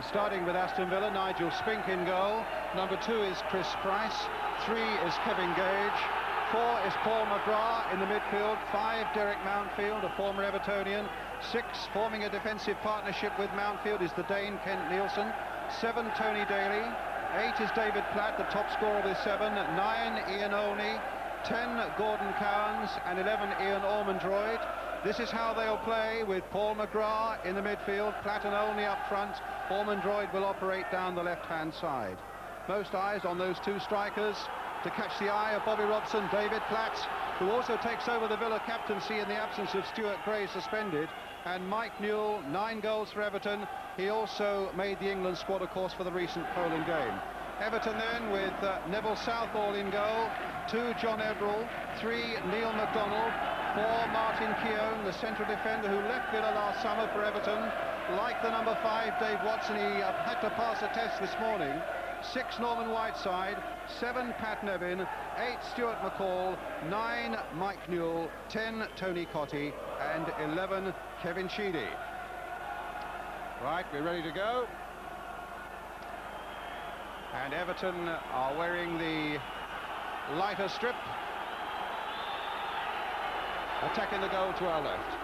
starting with Aston Villa, Nigel Spink in goal. Number 2 is Chris Price. 3 is Kevin Gage. 4 is Paul McGrath in the midfield. 5, Derek Mountfield, a former Evertonian. 6, forming a defensive partnership with Mountfield, is the Dane Kent Nielsen. 7, Tony Daley. 8 is David Platt, the top scorer with 7. 9, Ian Olney. 10, Gordon Cowans, and 11, Ian Ormondroyd. This is how they'll play, with Paul McGrath in the midfield, Platt and Olney up front. Ormondroyd will operate down the left-hand side. Most eyes on those 2 strikers. To catch the eye of Bobby Robson, David Platt, who also takes over the Villa captaincy in the absence of Stuart Gray, suspended. And Mike Newell, 9 goals for Everton. He also made the England squad, of course, for the recent Poland game. Everton then with Neville Southall in goal. 2, John Ebbrell. 3, Neil McDonald. 4, Martin Keown, the central defender who left Villa last summer for Everton. Like the number 5, Dave Watson, he had to pass a test this morning. 6, Norman Whiteside. 7, Pat Nevin. 8, Stuart McCall. 9, Mike Newell. 10, Tony Cottee. And 11, Kevin Sheedy. Right, we're ready to go. And Everton are wearing the lighter strip. Attacking the goal to our left.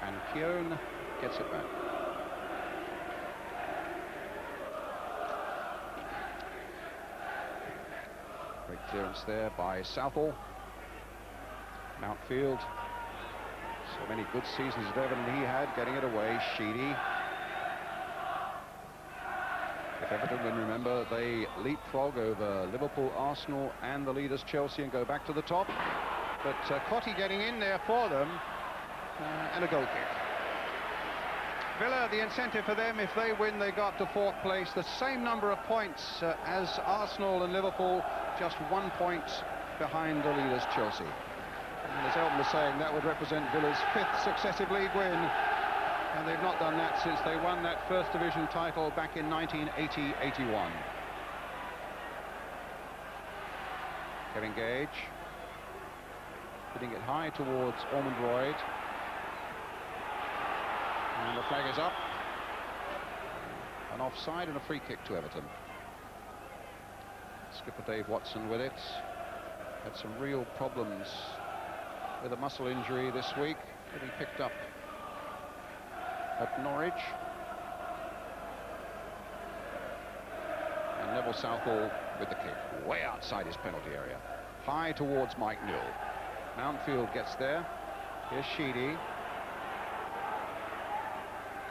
And Keown gets it back. Great clearance there by Southall. Mountfield. So many good seasons at Everton he had, getting it away. Sheedy. If Everton can remember, they leapfrog over Liverpool, Arsenal and the leaders Chelsea and go back to the top. But Cottee getting in there for them, and a goal kick. Villa, the incentive for them, if they win, they go up to 4th place. The same number of points as Arsenal and Liverpool, just 1 point behind the leaders Chelsea. And as Elton was saying, that would represent Villa's 5th successive league win. And they've not done that since they won that First Division title back in 1980-81. Kevin Gage hitting it high towards Ormondroyd. And the flag is up. An offside and a free kick to Everton. Skipper Dave Watson with it. Had some real problems with a muscle injury this week that he picked up at Norwich. And Neville Southall with the kick, way outside his penalty area. High towards Mike Newell. Mountfield gets there. Here's Sheedy.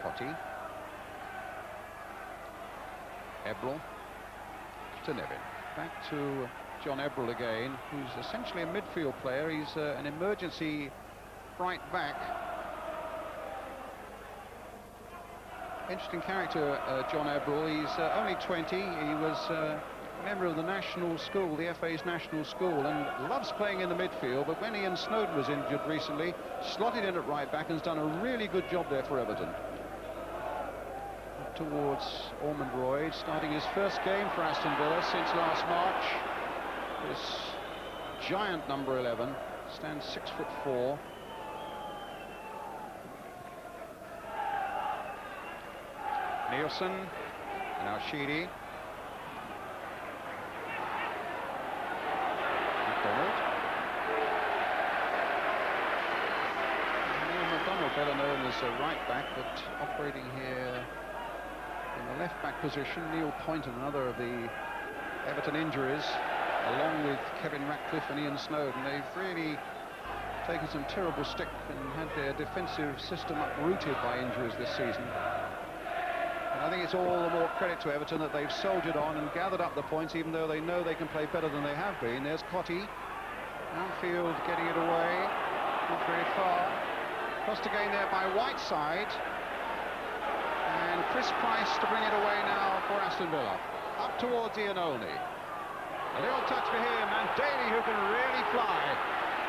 Cottee. Ebbrell to Nevin. Back to John Ebbrell again, who's essentially a midfield player. He's an emergency right back. Interesting character, John Ebbrell. He's only 20. He was a member of the national school, the FA's national school, and loves playing in the midfield. But when Ian Snowden was injured recently, slotted in at right back and has done a really good job there for Everton. Up towards Ormondroyd, starting his first game for Aston Villa since last March. This giant number 11 stands 6'4". Nielsen, now Sheedy. McDonald. McDonald, better known as a right back, but operating here in the left back position. Neil Poynton, another of the Everton injuries, along with Kevin Ratcliffe and Ian Snowden. They've really taken some terrible stick and had their defensive system uprooted by injuries this season. And I think it's all the more credit to Everton that they've soldiered on and gathered up the points, even though they know they can play better than they have been. There's Cottee. Mountfield getting it away, not very far. Crossed again there by Whiteside. And Chris Price to bring it away now for Aston Villa. Up towards Ian Olney. A little touch for him, and Daley, who can really fly.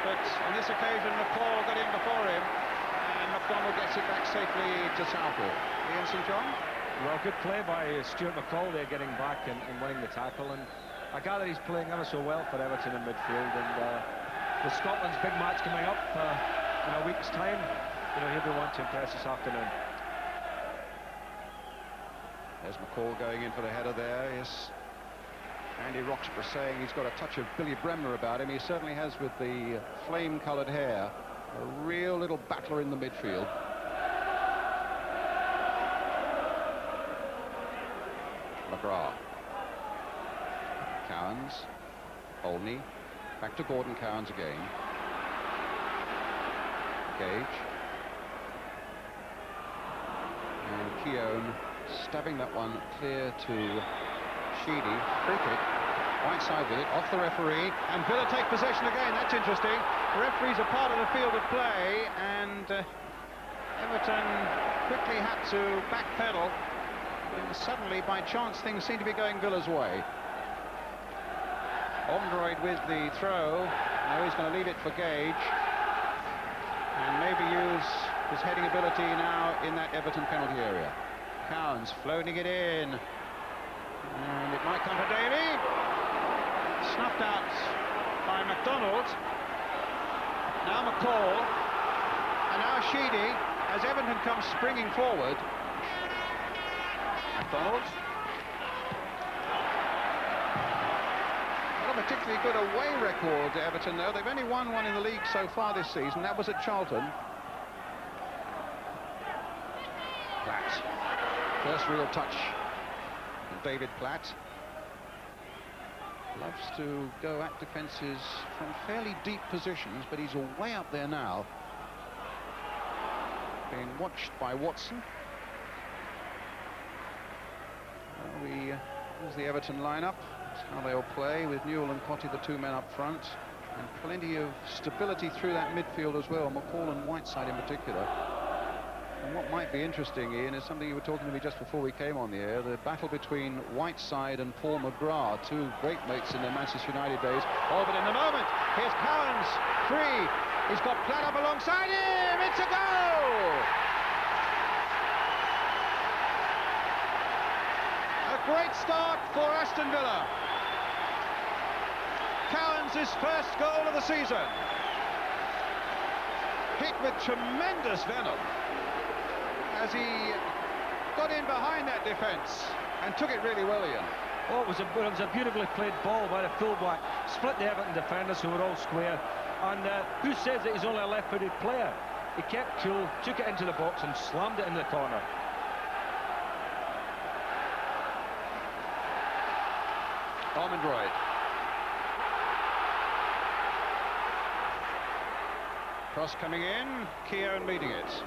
But on this occasion, McCall got in before him, and McDonald gets it back safely to Southall. Ian St. John? Well, good play by Stuart McCall there, getting back and winning the tackle. And I gather he's playing ever so well for Everton in midfield, and with Scotland's big match coming up in a week's time, you know, he'll be one to impress this afternoon. There's McCall going in for the header there. Yes, Andy Roxburgh saying he's got a touch of Billy Bremner about him. He certainly has, with the flame-coloured hair. A real little battler in the midfield. McGrath. Cowans. Olney. Back to Gordon Cowans again. Gage. And Keown stabbing that one clear to Sheedy. Free kick. Whiteside with it, off the referee, and Villa take possession again. That's interesting. The referees are part of the field of play, and Everton quickly had to backpedal. And suddenly, by chance, things seem to be going Villa's way. Ormondroyd with the throw. Now he's going to leave it for Gage, and maybe use his heading ability now in that Everton penalty area. Cowans floating it in, and it might come for Daley. Snuffed out by McDonald. Now McCall, and now Sheedy, as Everton comes springing forward. McDonald. Not a particularly good away record, Everton, though. They've only won one in the league so far this season. That was at Charlton. Platt. First real touch from David Platt. Loves to go at defences from fairly deep positions, but he's way up there now. Being watched by Watson. Here's the Everton lineup. That's how they'll play, with Newell and Cottee, the two men up front. And plenty of stability through that midfield as well, McCall and Whiteside in particular. And what might be interesting, Ian, is something you were talking to me just before we came on the air, the battle between Whiteside and Paul McGrath, two great mates in their Manchester United days. Oh, but in the moment, here's Cowans, free. He's got Platt up alongside him. It's a goal! A great start for Aston Villa. Cowans' first goal of the season. Hit with tremendous venom, as he got in behind that defence and took it really well, Ian. Oh, it was a beautifully played ball by the fullback. Split the Everton defenders, who were all square. And who says that he's only a left-footed player? He kept cool, took it into the box and slammed it in the corner. Ormondroyd. Cross coming in, Keown leading it.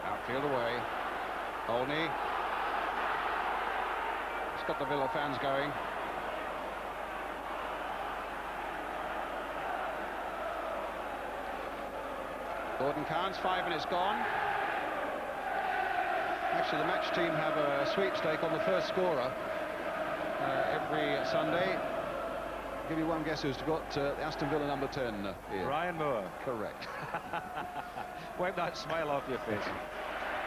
Outfield away. Olney. It's got the Villa fans going. Gordon Cowans, 5 minutes gone. Actually, the match team have a sweepstake on the first scorer every Sunday. I'll give you one guess who's got Aston Villa number 10. Here. Ryan Moore. Correct. Wipe that smile off your face.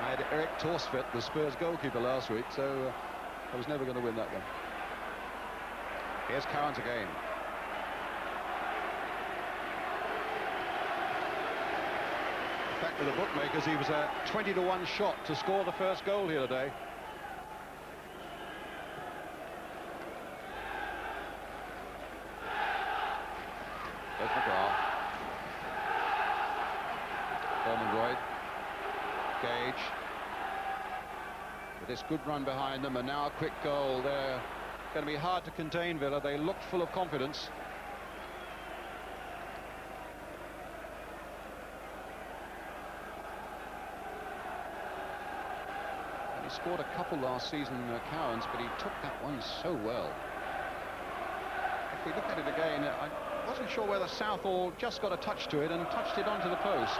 I had Eric Torsfet, the Spurs goalkeeper, last week, so I was never going to win that one. Here's Cowans again. In fact, with the bookmakers, he was a 20-to-1 shot to score the first goal here today. There's McGrath. Ormondroyd. Gage. With this good run behind them, and now a quick goal. They're going to be hard to contain, Villa. They looked full of confidence. He scored a couple last season, Cowans, but he took that one so well. If we look at it again, I wasn't sure whether Southall just got a touch to it and touched it onto the post.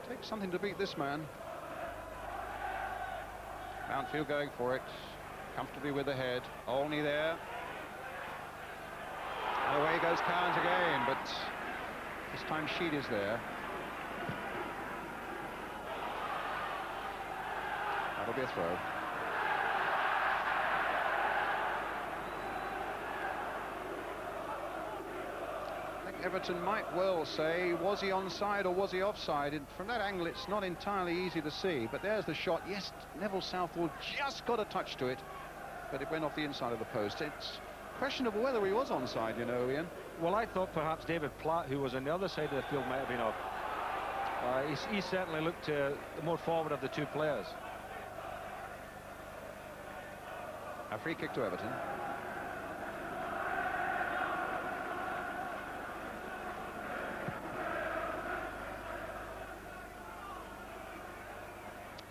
Takes something to beat this man. Mountfield going for it, comfortably with the head. Olney there. Away goes Cowans again, but this time Sheedy's there. That'll be a throw. I think Everton might well say, was he onside or was he offside? And from that angle, it's not entirely easy to see, but there's the shot. Yes, Neville Southall just got a touch to it, but it went off the inside of the post. It's questionable whether he was onside, you know, Ian. Well, I thought perhaps David Platt, who was on the other side of the field, might have been off. He certainly looked the more forward of the two players. A free kick to Everton.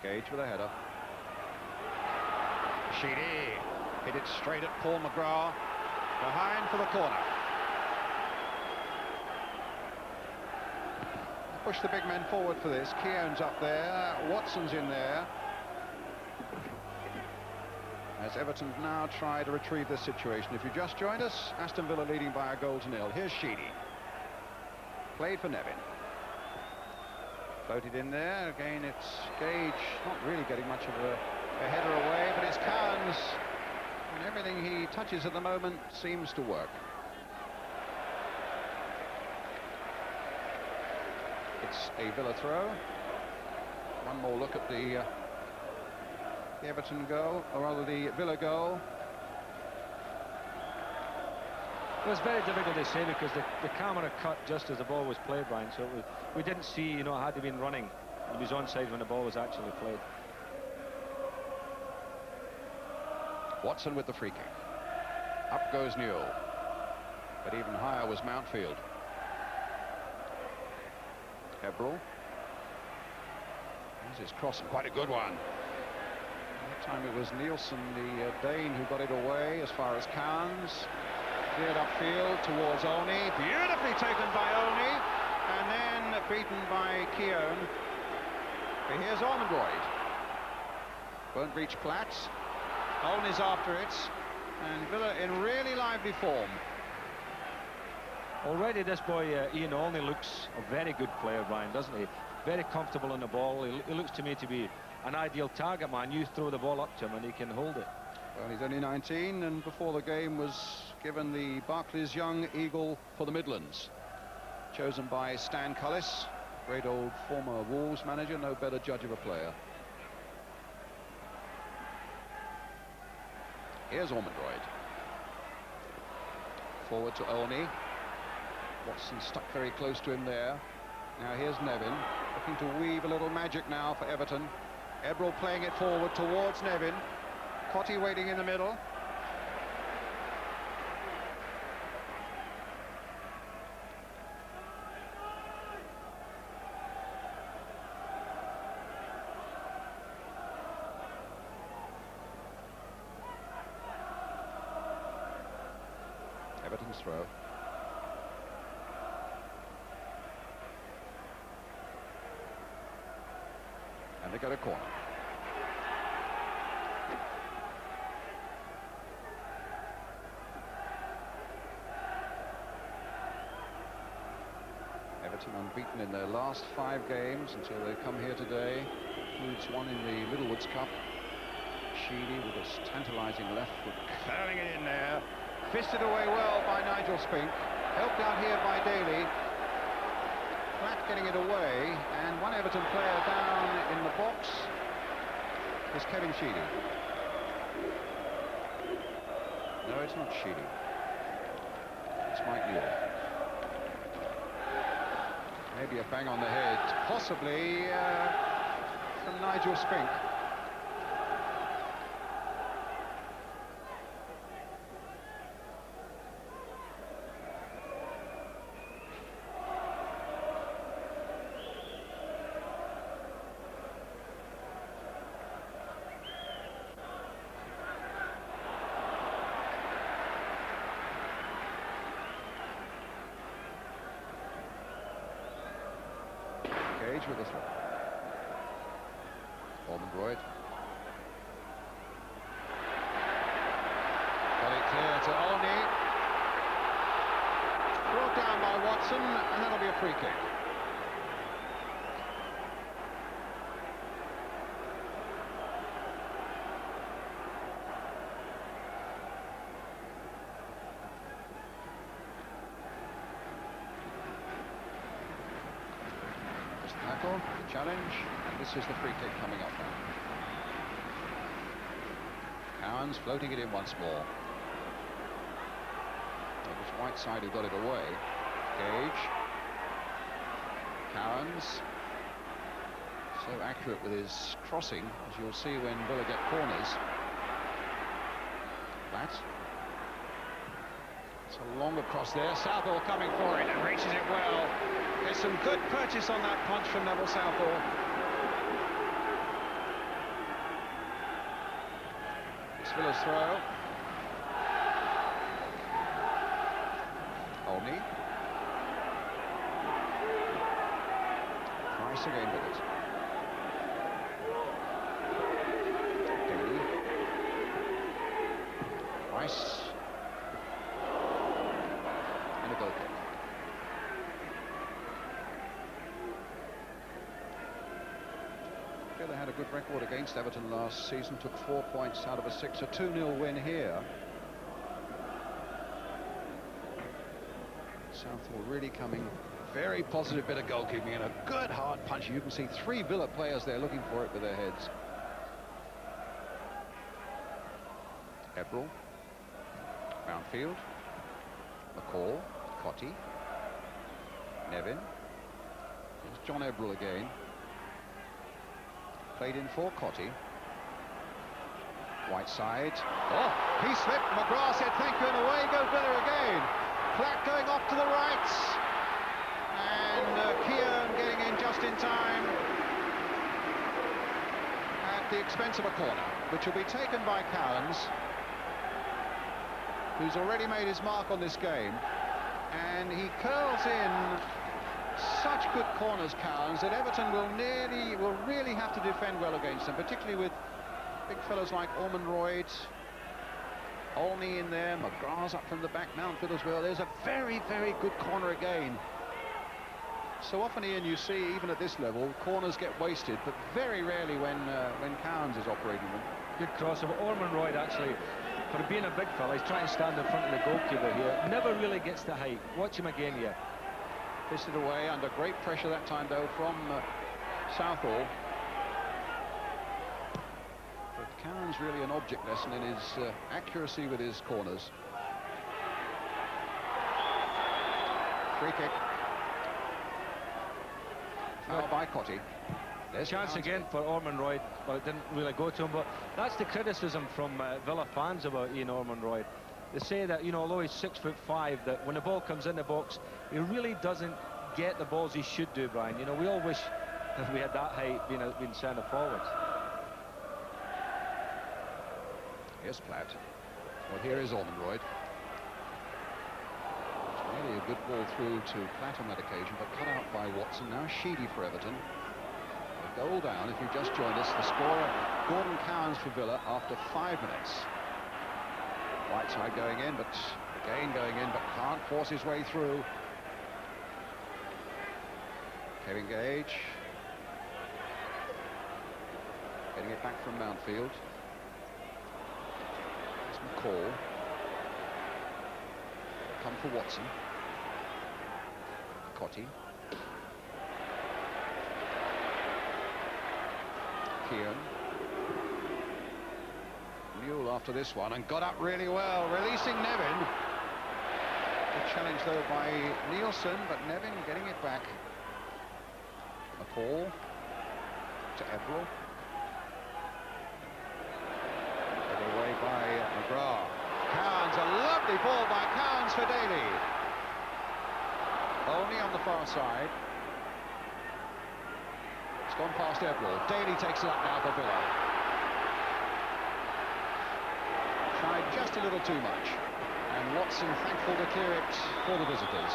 Gage with a header. Sheedy hit it straight at Paul McGrath. Behind for the corner. Push the big men forward for this. Keown's up there. Watson's in there. As Everton now try to retrieve this situation. If you just joined us, Aston Villa leading by 1-0. Here's Sheedy. Played for Nevin. Floated in there. Again, it's Gage. Not really getting much of a header away, but it's Cowans. And everything he touches at the moment seems to work. It's a Villa throw. One more look at the Everton goal, or rather the Villa goal. It was very difficult to say because the camera cut just as the ball was played, Brian, so we didn't see, you know, had he been running, he was onside when the ball was actually played. Watson with the free kick. Up goes Newell. But even higher was Mountfield. Ebbrell. There's his cross, and quite a good one. That time it was Nielsen, the Dane, who got it away as far as Cowans. Cleared upfield towards Olney. Beautifully taken by Olney. And then beaten by Keown. But here's Ormondroyd. Won't reach Platt. Olney's after it, and Villa in really lively form. Already this boy Ian Olney looks a very good player, Brian, doesn't he? Very comfortable on the ball. He looks to me to be an ideal target man. You throw the ball up to him and he can hold it. Well, he's only 19, and before the game was given the Barclays Young Eagle for the Midlands, chosen by Stan Cullis, great old former Wolves manager, no better judge of a player. Here's Ormondroyd. Forward to Olney. Watson stuck very close to him there. Now here's Nevin, looking to weave a little magic now for Everton. Ebbrell playing it forward towards Nevin. Cottee waiting in the middle. Everton's throw. And they got a corner. Everton unbeaten in their last 5 games until they come here today. Includes one in the Littlewoods Cup. Sheedy with a tantalising left foot, curling it in there. Fisted away well by Nigel Spink. Helped out here by Daley. Platt getting it away, and one Everton player down in the box is Kevin Sheedy. No, it's not Sheedy. It's Mike Newell. Maybe a bang on the head, possibly from Nigel Spink. Gage with a throw. Ormondroyd. Got it clear to Olney. Watson, and that'll be a free kick. Tackle, the challenge, and this is the free kick coming up now. Cowans floating it in once more. It was Whiteside who got it away. Gage. Cowans. So accurate with his crossing, as you'll see when Villa get corners. Platt. It's a long across there. Southall coming for it and reaches it well. There's some good purchase on that punch from Neville Southall. It's Villa's throw. Olney. Price again with it. Daley. Price. And a goal kick. Villa had a good record against Everton last season, took 4 points out of a 6, a 2-0 win here. Southall really coming, very positive bit of goalkeeping and a good hard punch. You can see 3 Villa players there looking for it with their heads. Ebbrell, Mountfield, McCall, Cottee, Nevin. There's John Ebbrell again. Played in for Cottee. Whiteside. Oh, he slipped. McGrath said thank you, and away goes Villa again. Platt going off to the right. And Keown getting in just in time at the expense of a corner, which will be taken by Cowans, who's already made his mark on this game. And he curls in such good corners, Cowans, that Everton will really have to defend well against them, particularly with big fellows like Ormondroyd, Olney in there, McGrath up from the back, Mountfield as well. There's a very, very good corner again. So often, Ian, you see, even at this level, corners get wasted, but very rarely when Cowans is operating them. Good cross of Ormondroyd, actually. For being a big fella, he's trying to stand in front of the goalkeeper here. Never really gets the height. Watch him again here. Fisted away under great pressure that time, though, from Southall. But Cowans really an object lesson in his accuracy with his corners. Free kick. Foul by Cottee. There's chance again for Ormondroyd. Well, it didn't really go to him, but that's the criticism from Villa fans about Ian Ormondroyd. They say that, you know, although he's 6'5", that when the ball comes in the box, he really doesn't get the balls he should do, Brian. You know, we all wish that we had that height being centre forward. Here's Platt. Well, here is Olney. It's really a good ball through to Platt on that occasion, but cut out by Watson. Now Sheedy for Everton. A goal down, if you've just joined us. The scorer, Gordon Cowans for Villa after 5 minutes. Whiteside going in, but again going in, but can't force his way through. Kevin Gage. Getting it back from Mountfield. It's McCall. Come for Watson. Cottee. Keown. Newell after this one, and got up really well, releasing Nevin. Good challenge though by Nielsen, but Nevin getting it back. McCall to Ebbrell. Put away by McGrath. Cowans, a lovely ball by Cowans for Daley. Only on the far side. It's gone past Ebbrell. Daley takes it up now for Villa. Tried just a little too much, and Watson thankful to clear it for the visitors.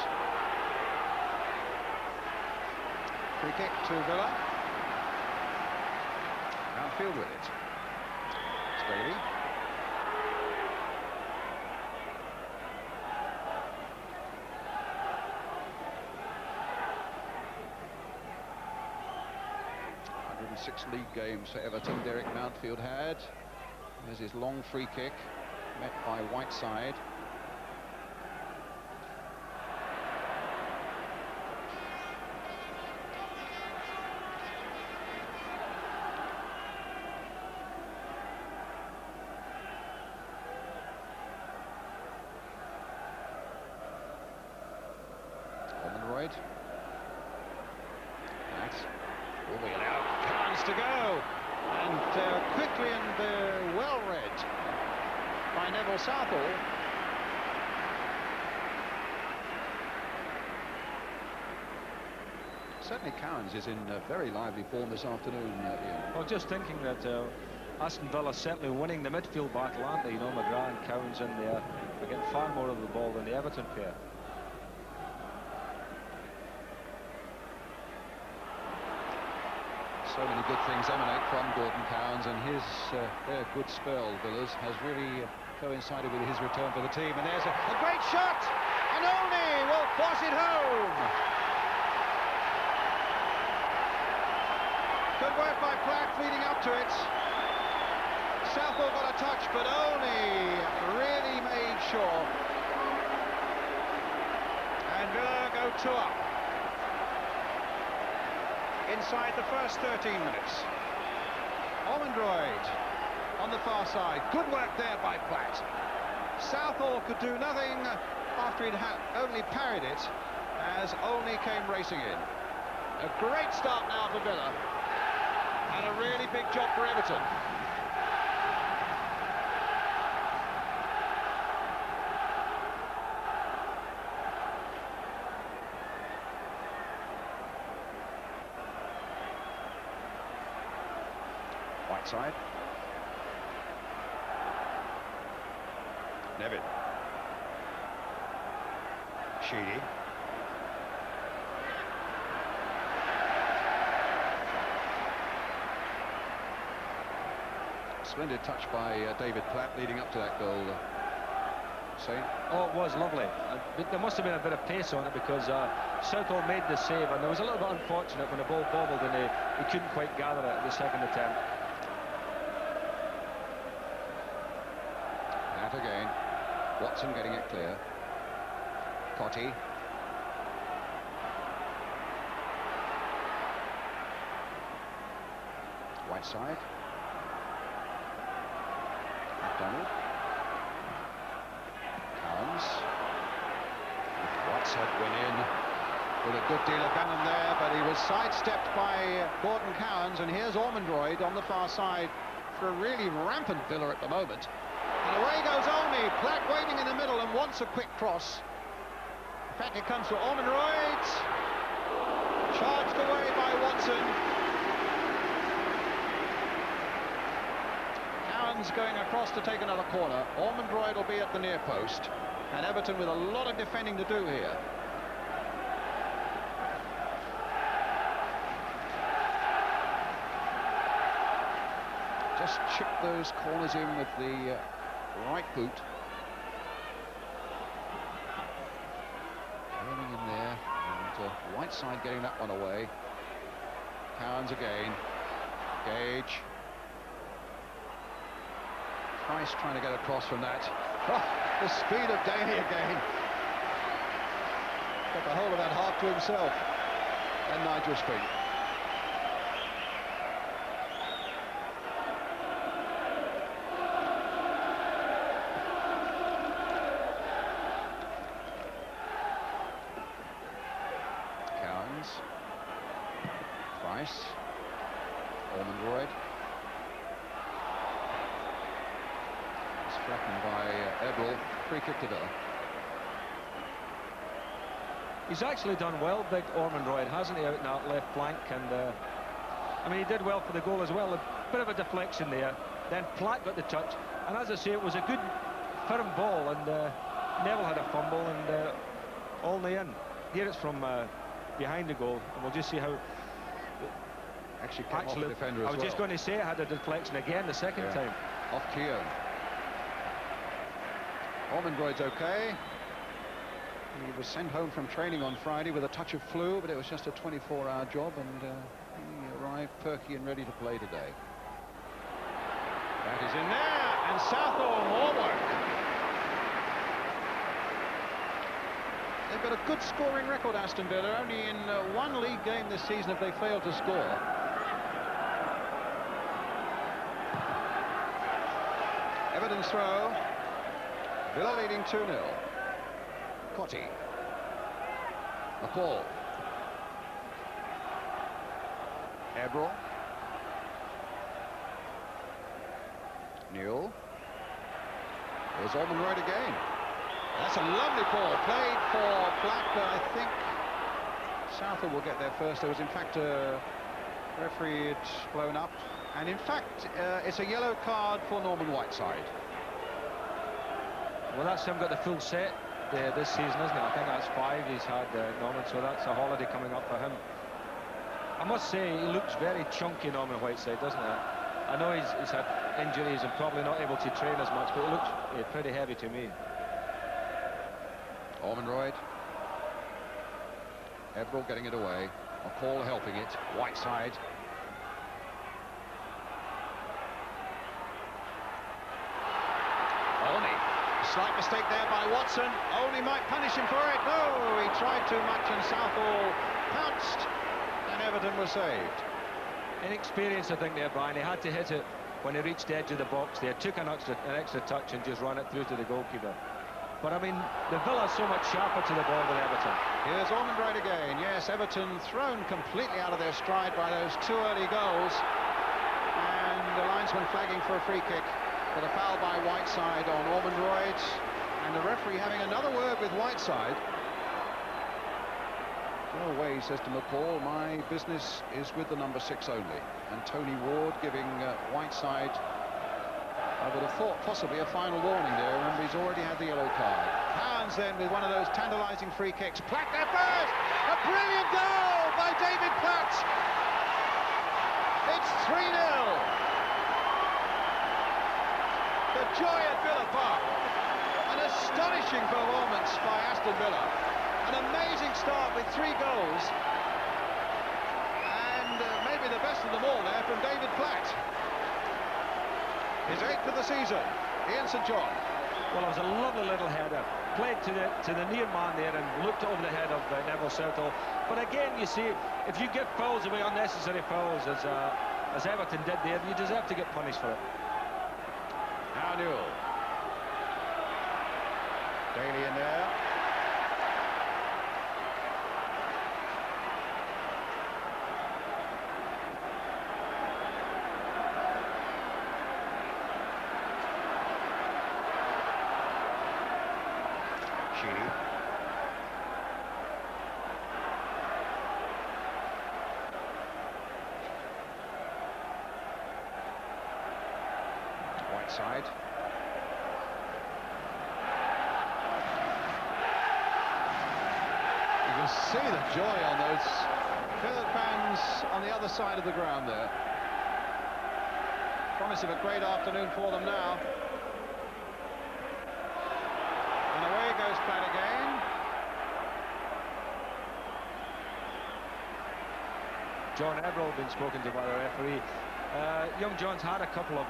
Free kick to Villa. Mountfield with it. It's Daley. in 6 league games for Everton, Derek Mountfield had. There's his long free kick, met by Whiteside. Ormondroyd. Platt. Moving it out. Cowans to go. And quickly and well read by Neville Southall. Certainly Cowans is in very lively form this afternoon, Ian. Well, just thinking that Aston Villa certainly winning the midfield battle, aren't they? You know, McGrath and Cowans in there. They're getting far more of the ball than the Everton pair. So many good things emanate from Gordon Cowans, and his their good spell, Villas, has really coincided with his return for the team. And there's a great shot, and Olney will force it home. Good work by Platt leading up to it. Southall got a touch, but Olney really made sure. And Villa go 2 up. Inside the first 13 minutes. Ormondroyd on the far side. Good work there by Platt. Southall could do nothing after he'd only parried it as Olney came racing in. A great start now for Villa. And a really big job for Everton. Whiteside. Nevin. Sheedy. Splendid touch by David Platt leading up to that goal. Oh, it was lovely. There must have been a bit of pace on it because Southall made the save, and it was a little bit unfortunate when the ball bobbled and he couldn't quite gather it at the second attempt. That again. Watson getting it clear. Cottee. Whiteside. McDonald. Cowans. Whiteside went in with a good deal of venom there, but he was sidestepped by Gordon Cowans, and here's Ormondroyd on the far side for a really rampant Villa at the moment. And away goes Olney. Platt waiting in the middle and wants a quick cross. In fact, it comes to Ormondroyd. Charged away by Watson. Cowans going across to take another corner. Ormondroyd will be at the near post. And Everton with a lot of defending to do here. Just chip those corners in with the right boot. Turning in there, and Whiteside getting that one away. Cowans again. Gage. Price trying to get across from that. Oh, the speed of Daley again. Got the whole of that half to himself. And Nigel Spink. Price. Olney. Flattened by Ebbrell. Free kick to Villa. He's actually done well, big Ormondroyd, hasn't he, out in that left flank? And I mean, he did well for the goal as well. A bit of a deflection there. Then Platt got the touch, and as I say, it was a good, firm ball, and Newell had a fumble, and Olney in. Here it's from behind the goal, and we'll just see how. Actually, off the defender as I was just going to say it had a deflection again the second time. Off Keown. Ormondroyd's okay. He was sent home from training on Friday with a touch of flu, but it was just a 24-hour job, and he arrived alive, perky and ready to play today. That is in there, and Southall more work. They've got a good scoring record, Aston Villa. Only in one league game this season have they failed to score. Everton's throw. Villa leading 2-0. Cottee. McCall. Ebbrell. Newell. There's Ormondroyd again. That's a lovely ball, played for Platt, but I think Southall will get there first. There was in fact a referee had blown up, and in fact it's a yellow card for Whiteside. Well, that's him got the full set this season, isn't it? I think that's 5 he's had, Norman, so that's a holiday coming up for him. I must say, he looks very chunky, Whiteside, doesn't he? I know he's had injuries and probably not able to train as much, but it looks pretty heavy to me. Ormondroyd. Ebbrell getting it away. McCall helping it. Whiteside. Olney. Slight mistake there by Watson. Olney might punish him for it. No, he tried too much and Southall pounced and Everton was saved. Inexperience, I think, there, Brian. He had to hit it when he reached the edge of the box there. Took an extra touch and just run it through to the goalkeeper. But, I mean, the Villa are so much sharper to the ball than Everton. Here's Ormondroyd again. Yes, Everton thrown completely out of their stride by those 2 early goals. And the linesman flagging for a free kick. But a foul by Whiteside on Ormondroyd. And the referee having another word with Whiteside. Go away, he says to McCall, my business is with the number 6 only. And Tony Ward giving Whiteside, I would have thought possibly a final warning there. Remember, he's already had the yellow card. Cowans then with one of those tantalising free kicks. Platt there first! A brilliant goal by David Platt! It's 3-0. The joy at Villa Park. An astonishing performance by Aston Villa. An amazing start with 3 goals. And maybe the best of them all there from David Platt. His 8th of the season, Ian St John. Well, it was a lovely little header. Played to the near man there and looked over the head of Neville Southall. But again, you see, if you get fouls away, unnecessary fouls, as Everton did there, you deserve to get punished for it. Now Newell. Daley in there. Sheedy. Whiteside. You can see the joy on those Philip fans on the other side of the ground there. Promise of a great afternoon for them now. And away goes Platt again. John Ebbrell been spoken to by the referee. Young John's had a couple of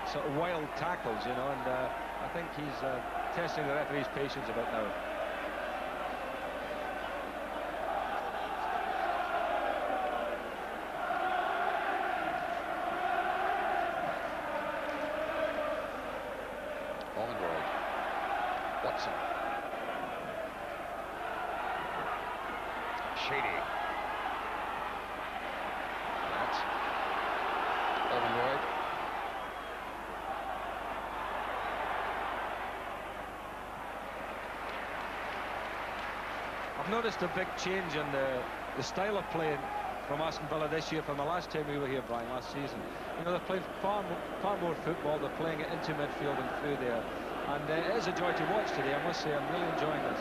sort of wild tackles, you know, and I think he's testing the referee's patience a bit now. Olney. Watson. Sheedy. Platt. Olney. I've noticed a big change in the style of playing from Aston Villa this year from the last time we were here, Brian, last season. You know, they're playing far more football. They're playing it into midfield and through there. And it is a joy to watch today, I must say. I'm really enjoying this.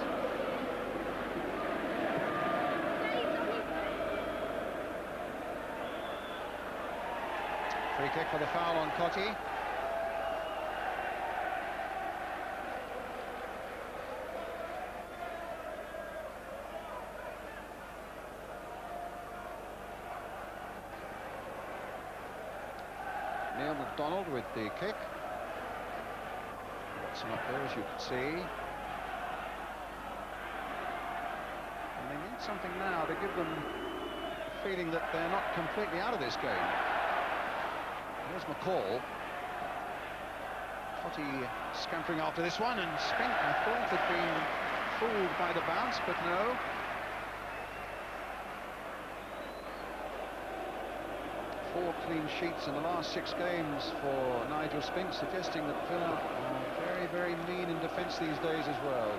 Free kick for the foul on Cottee. Neil McDonald with the kick. Watson up there, as you can see. And they need something now to give them the feeling that they're not completely out of this game. Here's McCall. Cottee scampering after this one, and Spink, I thought, had been fooled by the bounce, but no. 4 clean sheets in the last 6 games for Nigel Spink, suggesting that Villa are very, very mean in defence these days as well.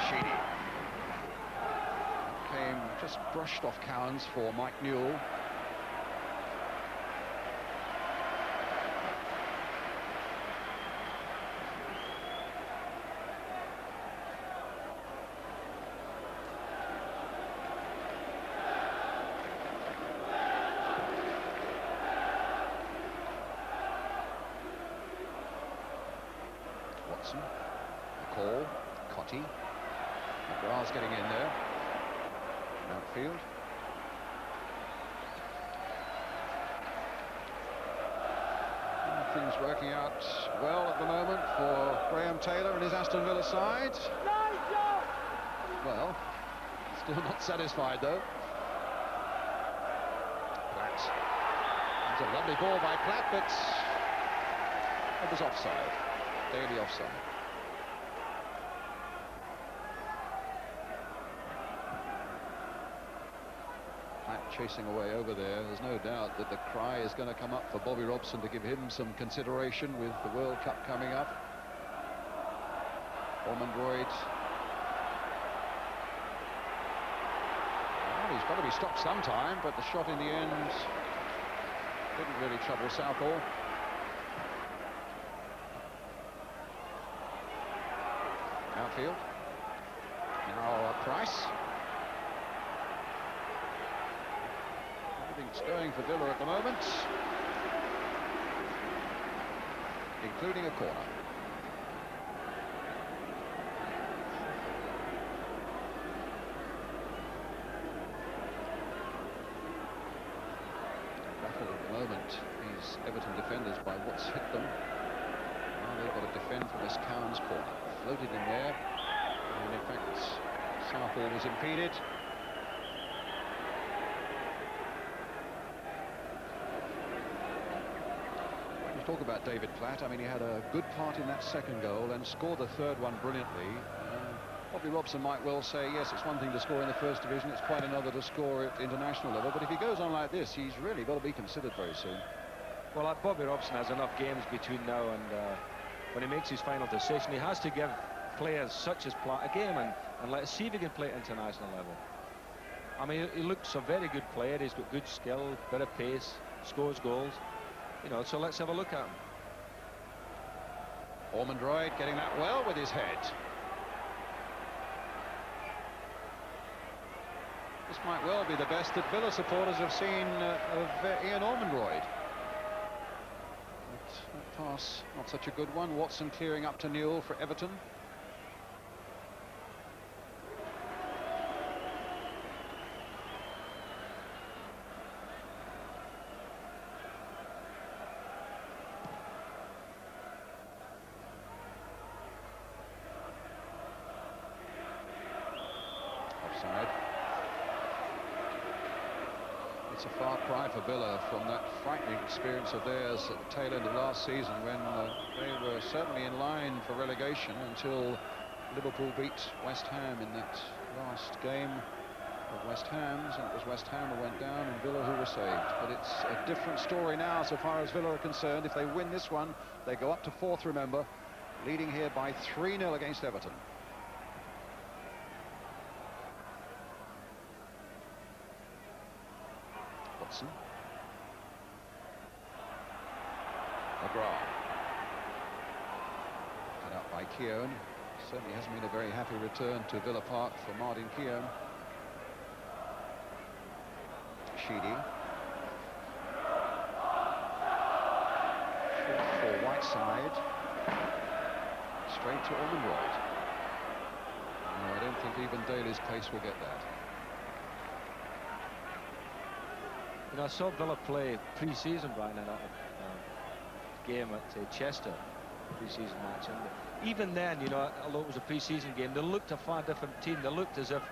Sheedy came just brushed off Cowans for Mike Newell. McCall, Cottee, McGrath's getting in there. Mountfield. Things working out well at the moment for Graham Taylor and his Aston Villa side. Well, still not satisfied though. Platt. It's a lovely ball by Platt, but it was offside. Daley offside. Platt chasing away over there. There's no doubt that the cry is going to come up for Bobby Robson to give him some consideration with the World Cup coming up. Ormondroyd. Well, he's got to be stopped sometime, but the shot in the end didn't really trouble Southall. Mountfield. Now Price. Everything's going for Villa at the moment, including a corner. Battle at the moment, these Everton defenders, by what's hit them. Now they've got to defend from this Cowans corner. Floated in there, and in fact Southall was impeded. You talk about David Platt. I mean, he had a good part in that second goal and scored the third one brilliantly. Bobby Robson might well say, yes, it's one thing to score in the first division, it's quite another to score at international level, but if he goes on like this, he's really got to be considered very soon. Well, Bobby Robson has enough games between now and when he makes his final decision. He has to give players such as Platt a game and let's see if he can play at international level. I mean, he looks a very good player. He's got good skill, bit of pace, scores goals, you know, so let's have a look at him. Ormondroyd getting that well with his head. This might well be the best that Villa supporters have seen of Ian Ormondroyd. That pass, not such a good one. Watson clearing up to Newell for Everton. Offside. It's a far cry for Villa from that frightening experience of theirs at the tail end of last season when they were certainly in line for relegation until Liverpool beat West Ham in that last game of West Ham's, and it was West Ham who went down and Villa who were saved. But it's a different story now so far as Villa are concerned. If they win this one, they go up to 4th, remember, leading here by 3-0 against Everton. Watson. McGrath. Cut out by Keown. Certainly hasn't been a very happy return to Villa Park for Martin Keown. Sheedy. For Whiteside. Straight to Olney. No, I don't think even Daley's pace will get that. You know, I saw Villa play pre-season, Brian, in a game at Chester, pre-season match, and even then, you know, although it was a pre-season game, they looked a far different team. They looked as if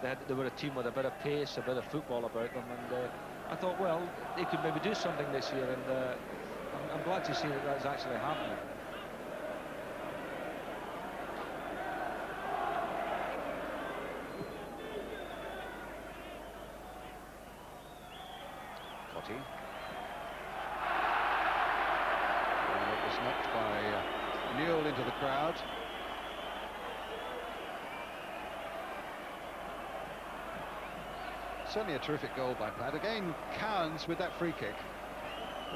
they were a team with a bit of pace, a bit of football about them, and I thought, well, they could maybe do something this year, and I'm glad to see that that's actually happening. Cottee. It was knocked by Newell into the crowd. Certainly a terrific goal by Platt. Again, Cowans with that free kick.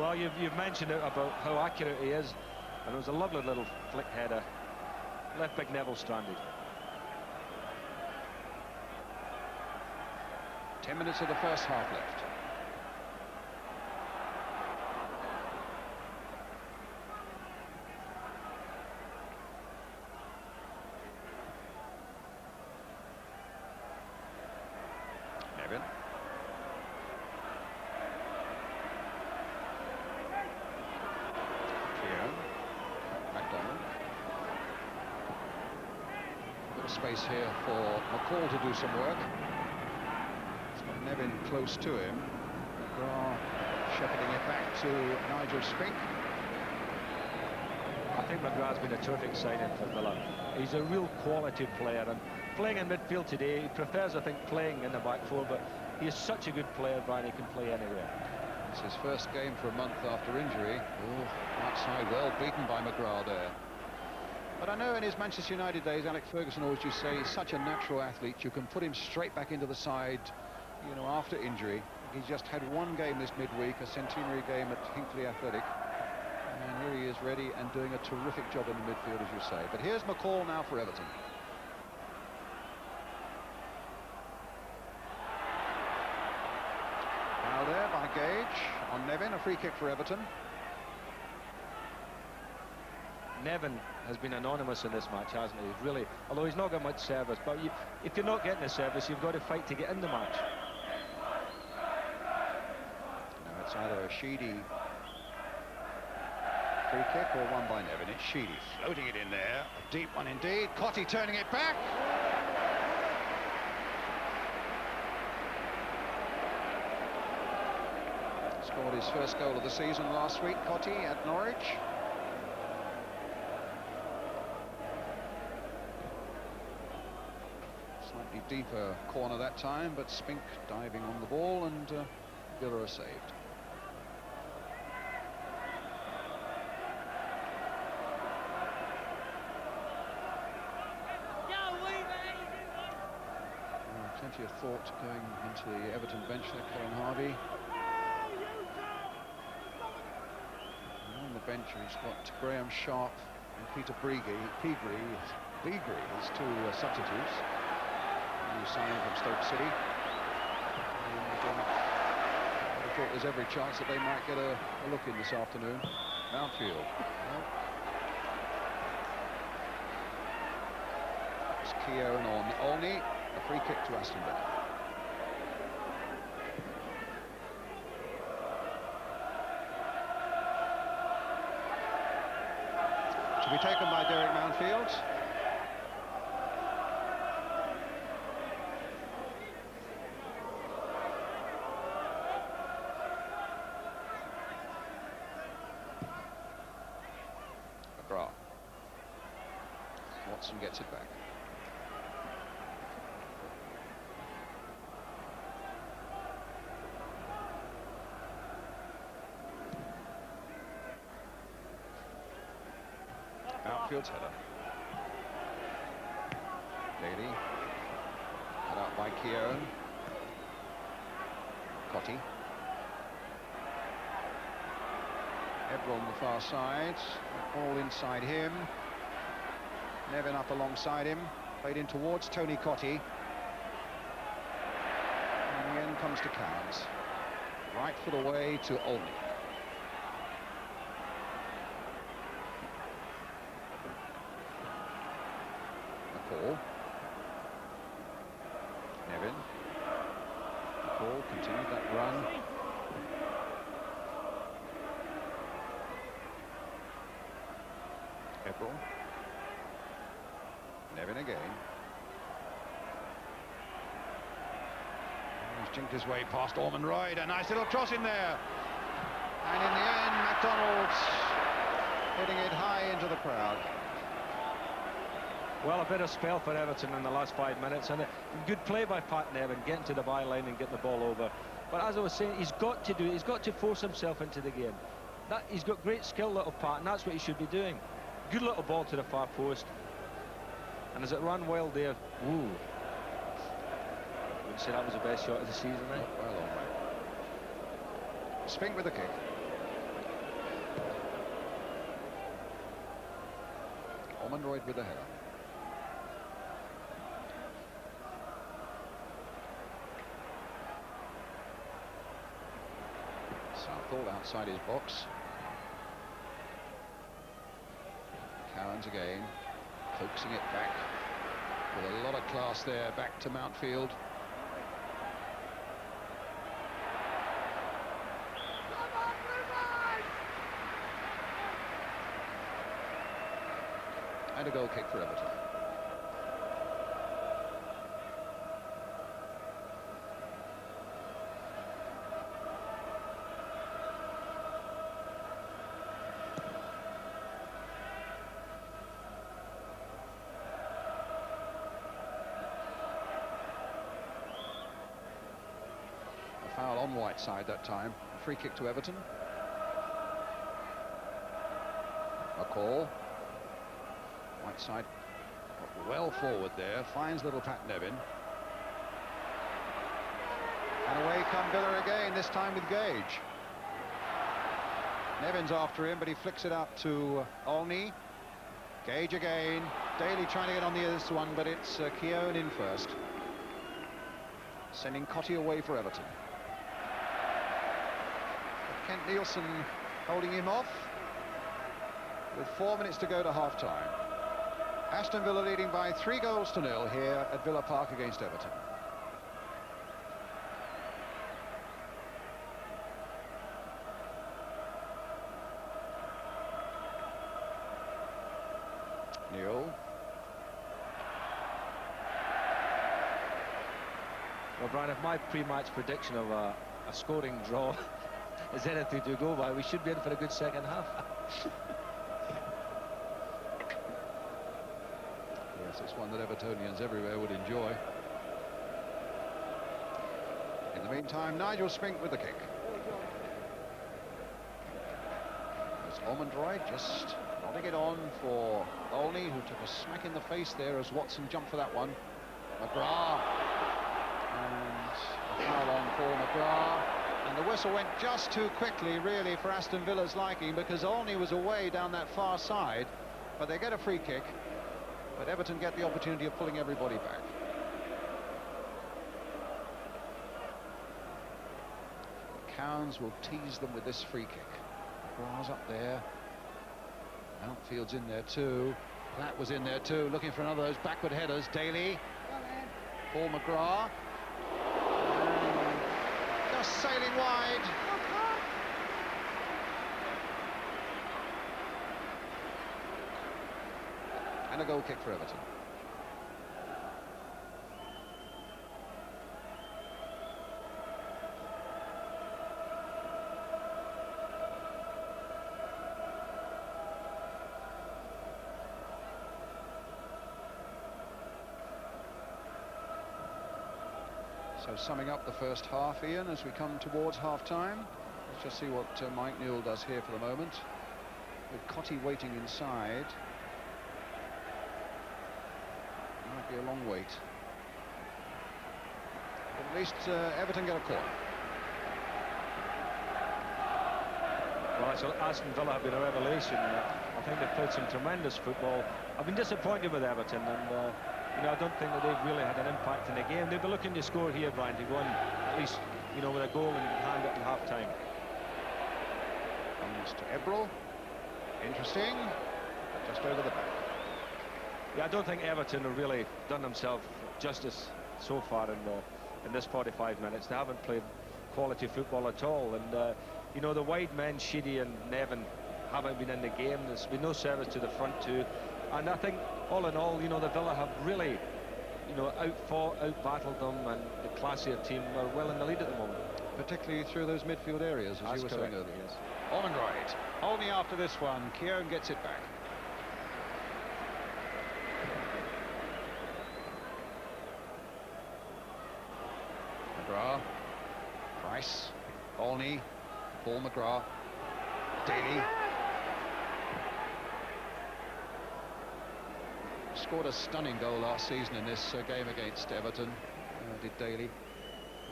Well, you've mentioned it about how accurate he is, and it was a lovely little flick header. Left big Neville stranded. 10 minutes of the first half left. Nevin. Keown. McDonald. A bit of space here for McCall to do some work. He's got Nevin close to him. McGrath shepherding it back to Nigel Spink. I think McGrath's been a terrific signing for Villa. He's a real quality player, and playing in midfield today, he prefers, I think, playing in the back four, but he is such a good player, Brian, he can play anywhere. It's his first game for a month after injury. Oh, outside, well beaten by McGrath there. But I know in his Manchester United days, Alex Ferguson always used to say he's such a natural athlete. You can put him straight back into the side, you know, after injury. He's just had one game this midweek, a centenary game at Hinckley Athletic. And here he is ready and doing a terrific job in the midfield, as you say. But here's McCall now for Everton. Now there by Gage on Nevin, a free kick for Everton. Nevin has been anonymous in this match, hasn't he? Really, although he's not got much service, but if you're not getting a service, you've got to fight to get in the match. Now it's either a Sheedy free kick or one by Nevin. It's Sheedy floating it in there. A deep one indeed. Cottee turning it back. Scored his first goal of the season last week, Cottee, at Norwich. Slightly deeper corner that time, but Spink diving on the ball, and Villa are saved. Plenty of thought going into the Everton bench there, Colin Harvey. And on the bench he's got Graham Sharp and Peter Beagrie, his two substitutes. New signing from Stoke City. And, I thought there's every chance that they might get a look in this afternoon. Mountfield. Well, it's Keown on Olney. A free kick to Aston. To be taken by Derek Mountfield. McGrath. Watson gets it back. Outfield's header. Daley. Cut out by Keown. Cottee. Ebbrell on the far side. All inside him. Nevin up alongside him. Played in towards Tony Cottee. And the end comes to Cowans. Right foot away to Olney. McCall. Nevin. McCall continued that run. Ebbrell. Nevin again. He's jinked his way past Ormondroyd. A nice little toss in there. And in the end, McDonald hitting it high into the crowd. Well, a bit of spell for Everton in the last 5 minutes, and a good play by Platt, Nevin, getting to the byline and getting the ball over. But as I was saying, he's got to do it. He's got to force himself into the game. He's got great skill, little Platt, and that's what he should be doing. Good little ball to the far post. And as it ran wild there, woo. I would say that was the best shot of the season, eh? Well, all right. Spink with the kick. Ormondroyd with the header. Southall outside his box. Cowans again, coaxing it back with a lot of class there, back to Mountfield. And a goal kick for Everton. A foul on Whiteside that time. A free kick to Everton. McCall. Whiteside got well forward there, finds little Pat Nevin. And away come Villa again, this time with Gage. Nevin's after him, but he flicks it out to Olney. Gage again. Daley trying to get on the other one, but it's Keown in first. Sending Cottee away for Everton. Kent Nielsen holding him off with 4 minutes to go to half-time. Aston Villa leading by 3-0 here at Villa Park against Everton. Newell. Well, Brian, if my pre-match prediction of a scoring draw is anything to go by, we should be in for a good second half. Yes, it's one that Evertonians everywhere would enjoy. In the meantime, Nigel Spink with the kick. It's Ormondroyd just nodding it on for Olney, who took a smack in the face there as Watson jumped for that one. McGrath. And a foul on for McGrath. And the whistle went just too quickly, really, for Aston Villa's liking, because Olney was away down that far side. But they get a free kick. But Everton get the opportunity of pulling everybody back. Cowans will tease them with this free kick. McGrath's up there. Mountfield's in there too. Platt was in there too, looking for another of those backward headers. Daley. Paul McGrath. And just sailing wide. And a goal kick for Everton. So summing up the first half, Ian, as we come towards half-time. Let's just see what Mike Newell does here for the moment. With Cottee waiting inside. Might be a long wait. But at least Everton get a corner. Right, so Aston Villa have been a revelation. I think they've played some tremendous football. I've been disappointed with Everton, and you know, I don't think that they've really had an impact in the game. They'll be looking to score here, Brian, to go on at least, you know, with a goal in hand at half-time. Comes to Ebbrell. Interesting. Just over the back. Yeah, I don't think Everton have really done themselves justice so far in this 45 minutes. They haven't played quality football at all, and you know, the wide men, Sheedy and Nevin, haven't been in the game. There's been no service to the front two, and I think all in all, you know, the Villa have really, you know, out-battled them, and the classier team are well in the lead at the moment. Particularly through those midfield areas, as you were saying earlier. Yes. Ormondroyd, Olney after this one. Keown gets it back. McGrath, Price, Olney, Paul McGrath, Daley. Scored a stunning goal last season in this game against Everton, did Daley.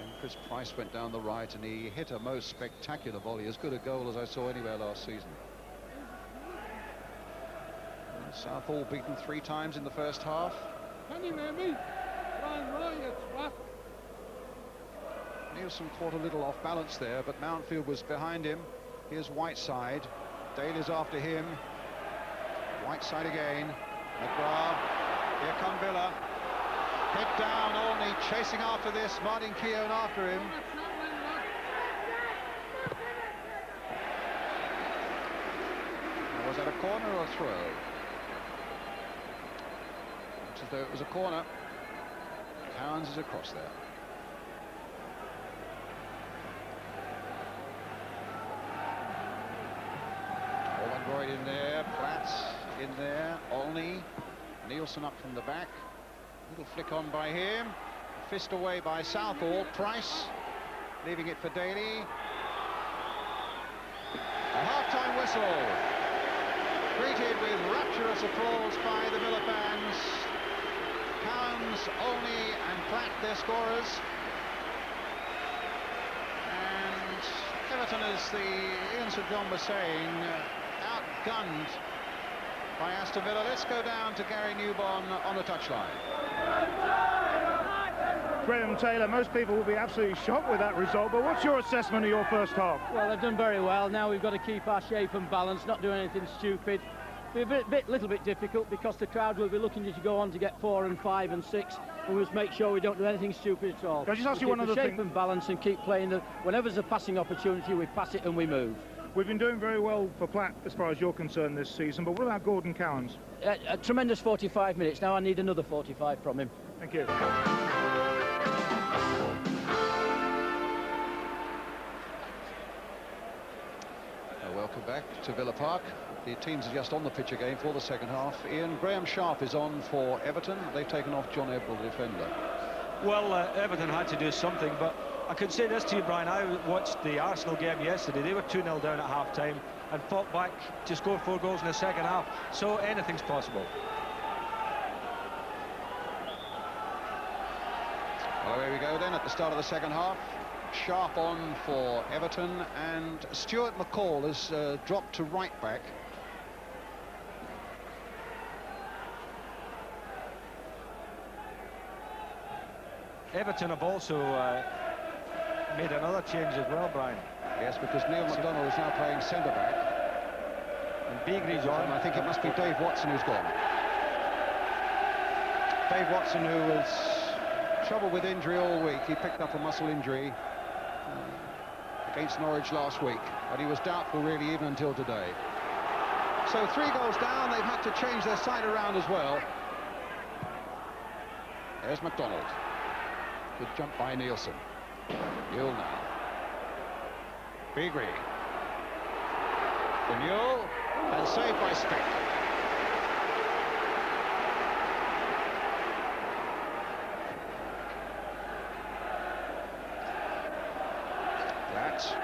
And Chris Price went down the right and he hit a most spectacular volley, as good a goal as I saw anywhere last season. Southall beaten 3 times in the first half. Nielsen caught a little off balance there, but Mountfield was behind him. Here's Whiteside. Daley's after him. Whiteside again. McGrath. Here come Villa. Head down, Olney chasing after this. Martin Keown after him. Was that a corner or a throw? Looks as though it was a corner. Cowans is across there. Ormondroyd in there, Platt in there, Olney, Nielsen up from the back. Little flick on by him. Fist away by Southall. Price leaving it for Daley. A half-time whistle. Greeted with rapturous applause by the Villa fans. Cowans, Olney and Platt, their scorers. And Everton, as the Ian St John was saying, outgunned by Aston Villa. Let's go down to Gary Newbon on the touchline. Graham Taylor, most people will be absolutely shocked with that result, but what's your assessment of your first half? Well, they've done very well. Now we've got to keep our shape and balance, not do anything stupid. It'll be a little bit difficult because the crowd will be looking to go on to get 4 and 5 and 6, and we must make sure we don't do anything stupid at all. Can I just ask you one other thing? Shape and balance, and keep playing. Whenever there's a passing opportunity, we pass it and we move. We've been doing very well for Platt as far as you're concerned this season, but what about Gordon Cowans? A tremendous 45 minutes. Now I need another 45 from him. Thank you. Welcome back to Villa Park. The teams are just on the pitch again for the second half. Ian, Graham Sharp is on for Everton. They've taken off John Ebbrell, the defender. Well, Everton had to do something, but I could say this to you, Brian. I watched the Arsenal game yesterday. They were 2-0 down at half-time and fought back to score 4 goals in the second half. So anything's possible. Well, here we go then at the start of the second half. Sharp on for Everton, and Stuart McCall has dropped to right back. Everton have also made another change as well, Brian. Yes, because McDonald is now playing centre-back. And Beagrie's on. And I think it must be Dave Watson who's gone. Dave Watson, who was trouble with injury all week. He picked up a muscle injury against Norwich last week, but he was doubtful really even until today. So 3 goals down, they've had to change their side around as well. There's McDonald. Good jump by Nielsen. Newell now. Beagrie. For Newell, and saved by Spink. Platt.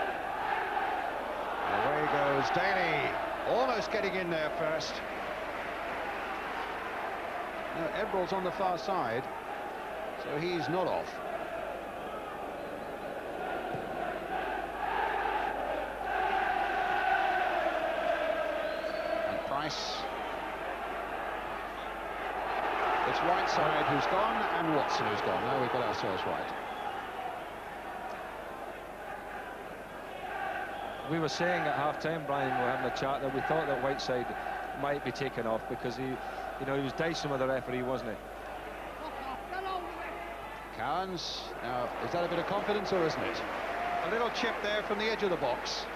Away goes Daley. Almost getting in there first. Now Ebbrell's on the far side, so he's not off. It's Whiteside who's gone and Watson who's gone. Now we've got ourselves right. We were saying at half-time, Brian, we were having a chat, that we thought that Whiteside might be taken off because he was dicing with the referee, wasn't he? Cowans. Now, is that a bit of confidence or isn't it? A little chip there from the edge of the box.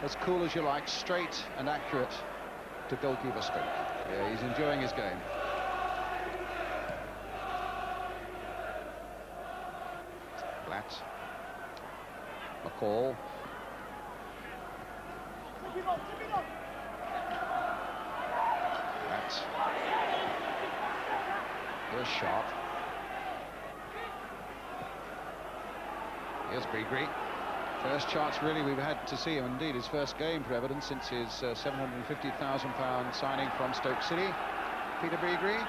as cool as you like, straight and accurate to goalkeeper Spink. Yeah, he's enjoying his game. Platt. McCall. Platt. Here's Sharp. Here's Beagrie. First chance really we've had to see him, indeed his first game for Everton since his £750,000 signing from Stoke City. Peter Beagrie.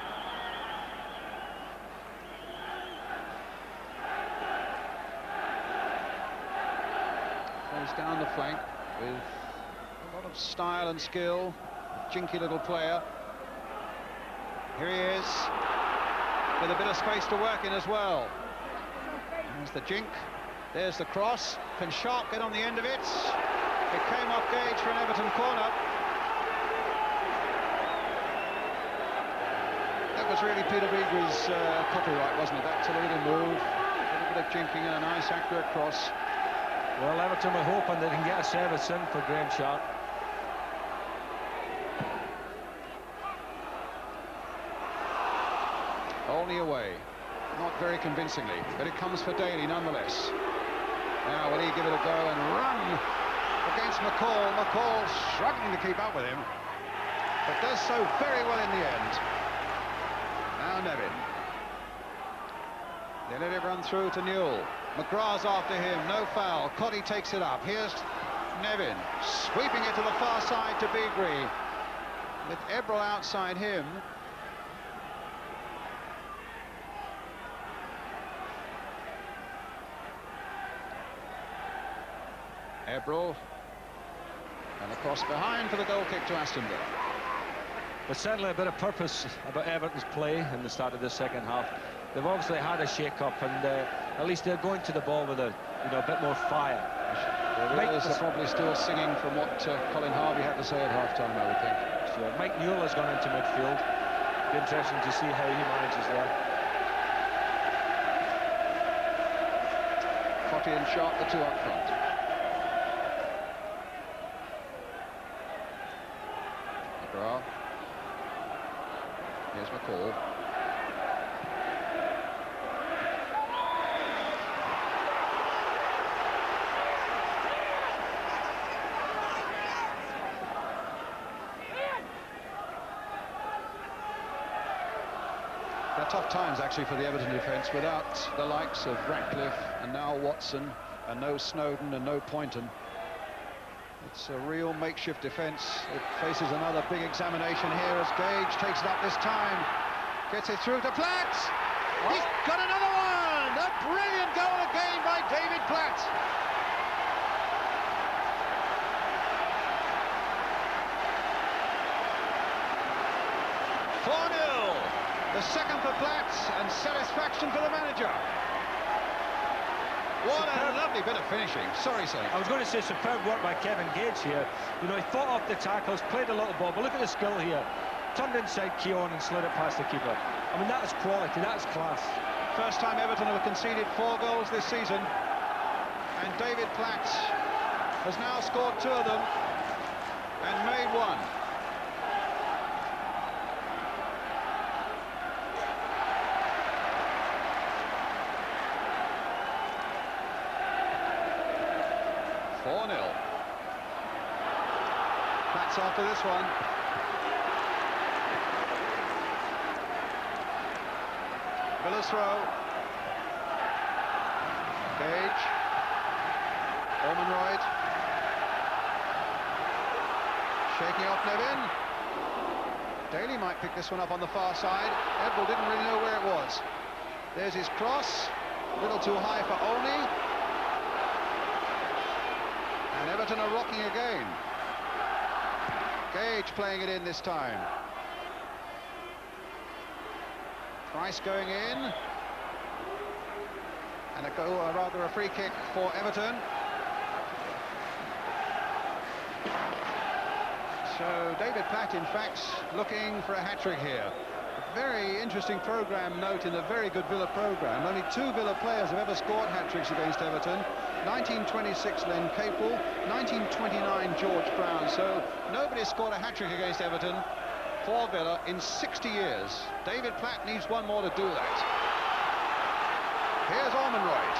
Plays down the flank with a lot of style and skill. A jinky little player. Here he is, with a bit of space to work in as well. There's the jink. There's the cross. Can Sharp get on the end of it? It came off Gage for an Everton corner. That was really Peter Beagrie's copyright, wasn't it? That's a little move, a little bit of jinking and a nice accurate cross. Well, Everton were hoping they can get a service in for Graham Sharp. Olney away. Not very convincingly, but it comes for Daley nonetheless. Now will he give it a go and run against McCall? McCall struggling to keep up with him, but does so very well in the end. Now Nevin. They let it run through to Newell. McGrath's after him, no foul. Cottee takes it up. Here's Nevin, sweeping it to the far side to Beagrie, with Ebbrell outside him. Ebbrell, and across behind for the goal kick to Aston. There's certainly a bit of purpose about Everton's play in the start of the second half. They've obviously had a shake-up, and at least they're going to the ball with a bit more fire. The Raiders are probably still singing from what Colin Harvey had to say at half-time, I would think. So Mike Newell has gone into midfield. Be interesting to see how he manages there. Cottee and Sharp, the two up front. McGrath. Here's McCall. They're tough times actually for the Everton defence without the likes of Ratcliffe and now Watson, and no Snowden and no Poynton. It's a real makeshift defence. It faces another big examination here as Gage takes it up this time. Gets it through to Platt. He's got another one! A brilliant goal again by David Platt. The second for Platt, and satisfaction for the manager. What a lovely bit of finishing. Sorry, sir. I was going to say superb work by Kevin Gage here. You know, he fought off the tackles, played a little ball, but look at the skill here. Turned inside Keown and slid it past the keeper. I mean, that is quality, that is class. First time Everton have conceded 4 goals this season, and David Platt has now scored 2 of them and made 1. Platt's after this one. Miller's throw. Gage. Ormondroyd. Shaking off Nevin. Daley might pick this one up on the far side. Ebbrell didn't really know where it was. There's his cross. A little too high for Olney. And Everton are rocking again. Gage playing it in this time. Price going in. And a free kick for Everton. So David Platt, in fact, looking for a hat-trick here. Very interesting programme note in a very good Villa programme. Only 2 Villa players have ever scored hat-tricks against Everton. 1926 Len Capel, 1929 George Brown. So nobody scored a hat-trick against Everton for Villa in 60 years. David Platt needs one more to do that. Here's Ormondroyd.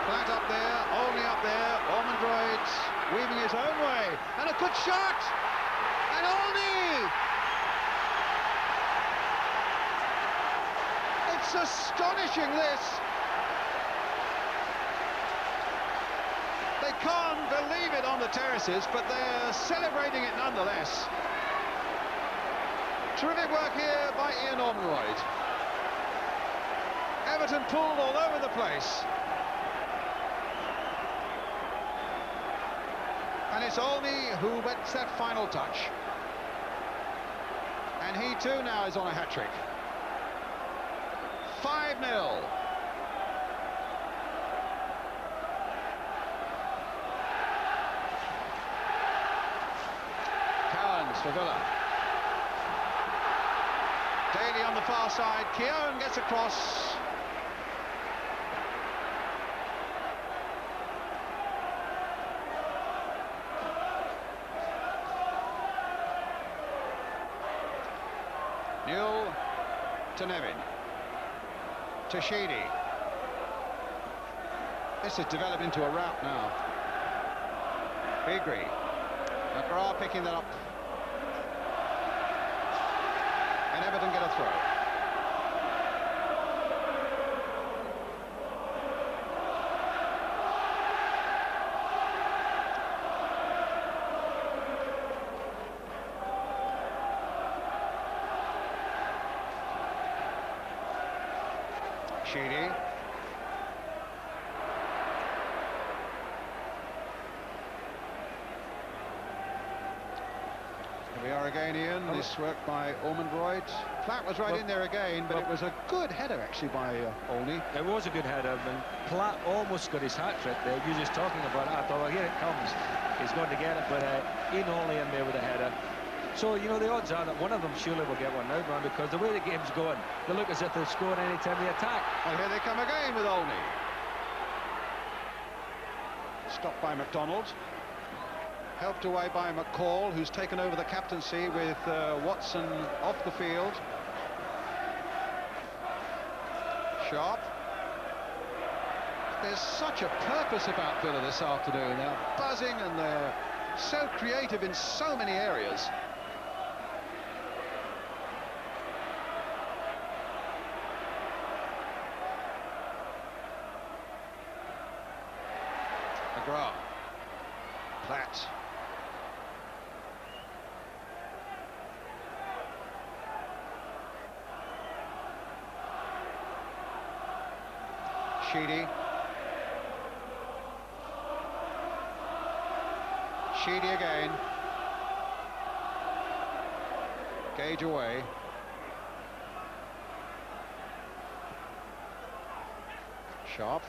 Platt up there, Olney up there, Ormondroyd weaving his own way, and a good shot! And Olney! It's astonishing, this! They can't believe it on the terraces, but they're celebrating it nonetheless. Terrific work here by Ian Ormondroyd. Everton pulled all over the place. And it's Olney who gets that final touch. And he too now is on a hat-trick. 5-0. Cowans for Villa. Daley on the far side. Keown gets across. Newell to Nevin. To Sheedy. This has developed into a rout now. Beagrie. McGrath picking that up. And Everton get a throw. Sheedy. Here we are again, Ian. This work by Ormondroyd. Platt was right in there again, but it was a good header actually by Olney. It was a good header, and Platt almost got his hat-trick there. You just talking about it. I thought, well, here it comes. He's going to get it, but Ian Olney in there with a header. So, you know, the odds are that one of them surely will get one now, man, because the way the game's going, they look as if they'll score any time they attack. Well, here they come again with Olney. Stopped by McDonald. Helped away by McCall, who's taken over the captaincy with Watson off the field. Sharp. There's such a purpose about Villa this afternoon. They're buzzing and they're so creative in so many areas. McGrath. Platt. Sheedy. Sheedy again. Gage away. Sharp.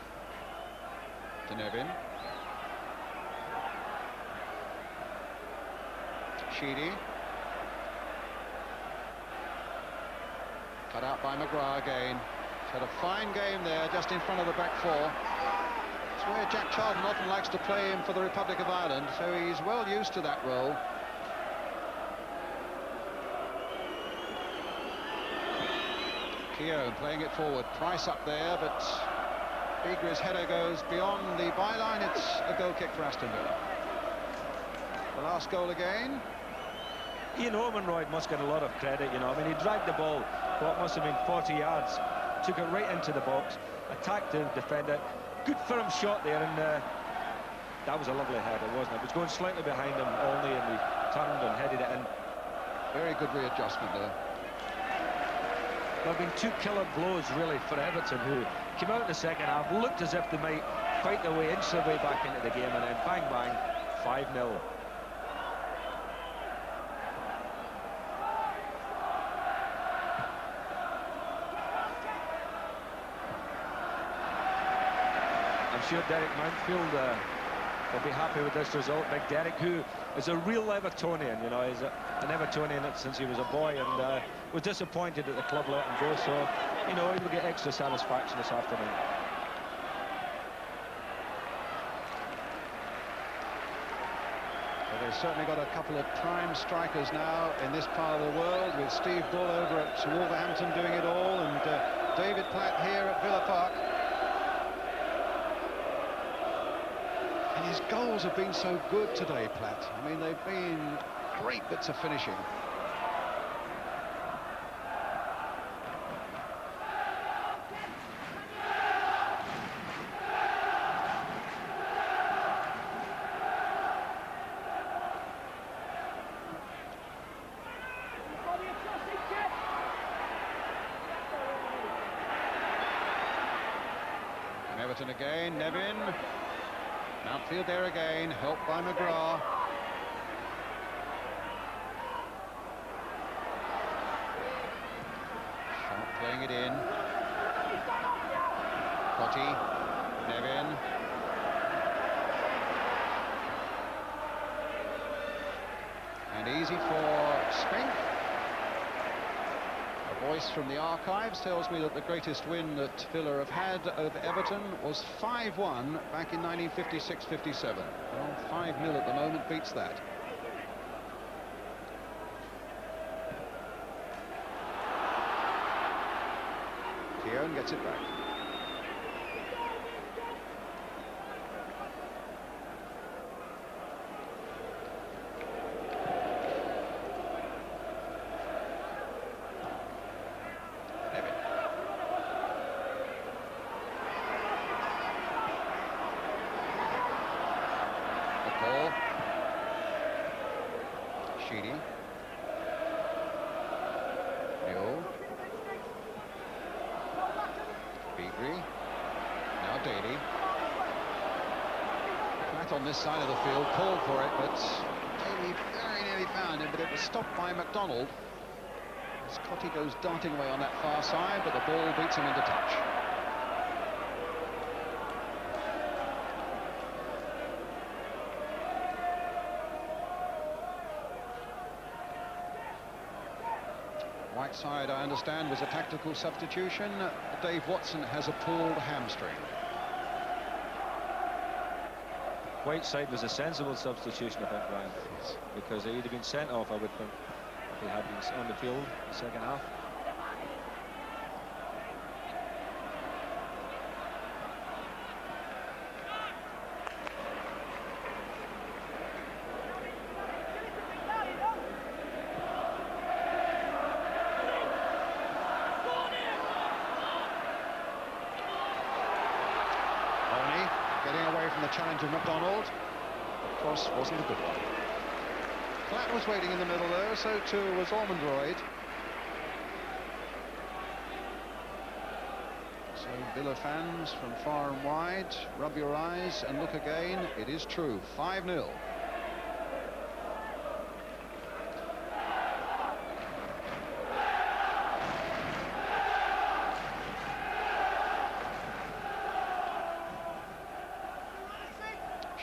To Nevin. Sheedy. Cut out by McGrath again. He's had a fine game there, just in front of the back four. It's where Jack Charlton often likes to play him for the Republic of Ireland, so he's well used to that role. Keown playing it forward. Price up there, but Beagrie's header goes beyond the byline. It's a goal kick for Aston Villa. The last goal again. Ian Ormondroyd must get a lot of credit, you know. I mean, he dragged the ball, what must have been 40 yards, took it right into the box, attacked the defender. Good firm shot there, and that was a lovely header, wasn't it? It was going slightly behind him only, and he turned and headed it in. Very good readjustment there. There have been 2 killer blows, really, for Everton, who came out in the second half, looked as if they might fight their way, inch their way back into the game, and then bang, bang, 5-0. I'm sure Derek Mountfield will be happy with this result. Big Derek, who is a real Evertonian, you know, he's an Evertonian since he was a boy, and was disappointed that the club let him go. So, you know, he'll get extra satisfaction this afternoon. Well, they've certainly got a couple of prime strikers now in this part of the world, with Steve Bull over at Wolverhampton doing it all, and David Platt here at Villa Park. And his goals have been so good today, Platt. I mean, they've been great bits of finishing. Everton again, Nevin. Mountfield there again, helped by McGrath. Sharp playing it in. Cottee, Nevin. And easy for Spink. A voice from the archives tells me that the greatest win that Villa have had over Everton was 5-1 back in 1956-57. Well, 5-0 at the moment beats that. Keown gets it back. McCall. Sheedy. Newell. Beagrie. Now Daley. Platt on this side of the field, called for it, but Daley very nearly found him, but it was stopped by McDonald. As Cottee goes darting away on that far side, but the ball beats him into touch. Whiteside, I understand, was a tactical substitution. Dave Watson has a pulled hamstring. Whiteside was a sensible substitution, I think, Brian, because he'd have been sent off, I would think, if he had been on the field in the second half. Olney getting away from the challenge of McDonald. The cross wasn't a good one. Platt was waiting in the middle though, so too was Ormondroyd. So Villa fans from far and wide, rub your eyes and look again. It is true, 5-0.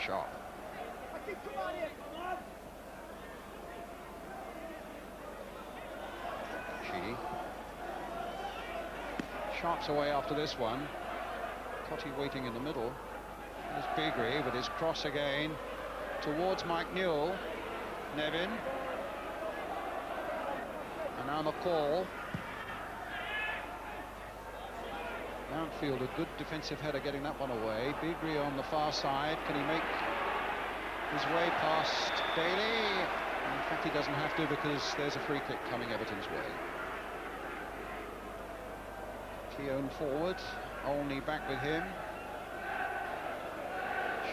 Sharp. Sheedy. Sharp's away after this one. Cottee waiting in the middle. There's Beagrie with his cross again towards Mike Newell. Nevin. And now McCall. Mountfield, a good defensive header getting that one away. Beagrie on the far side. Can he make his way past Daley? In fact, he doesn't have to, because there's a free kick coming Everton's way. Keown forward. Olney back with him.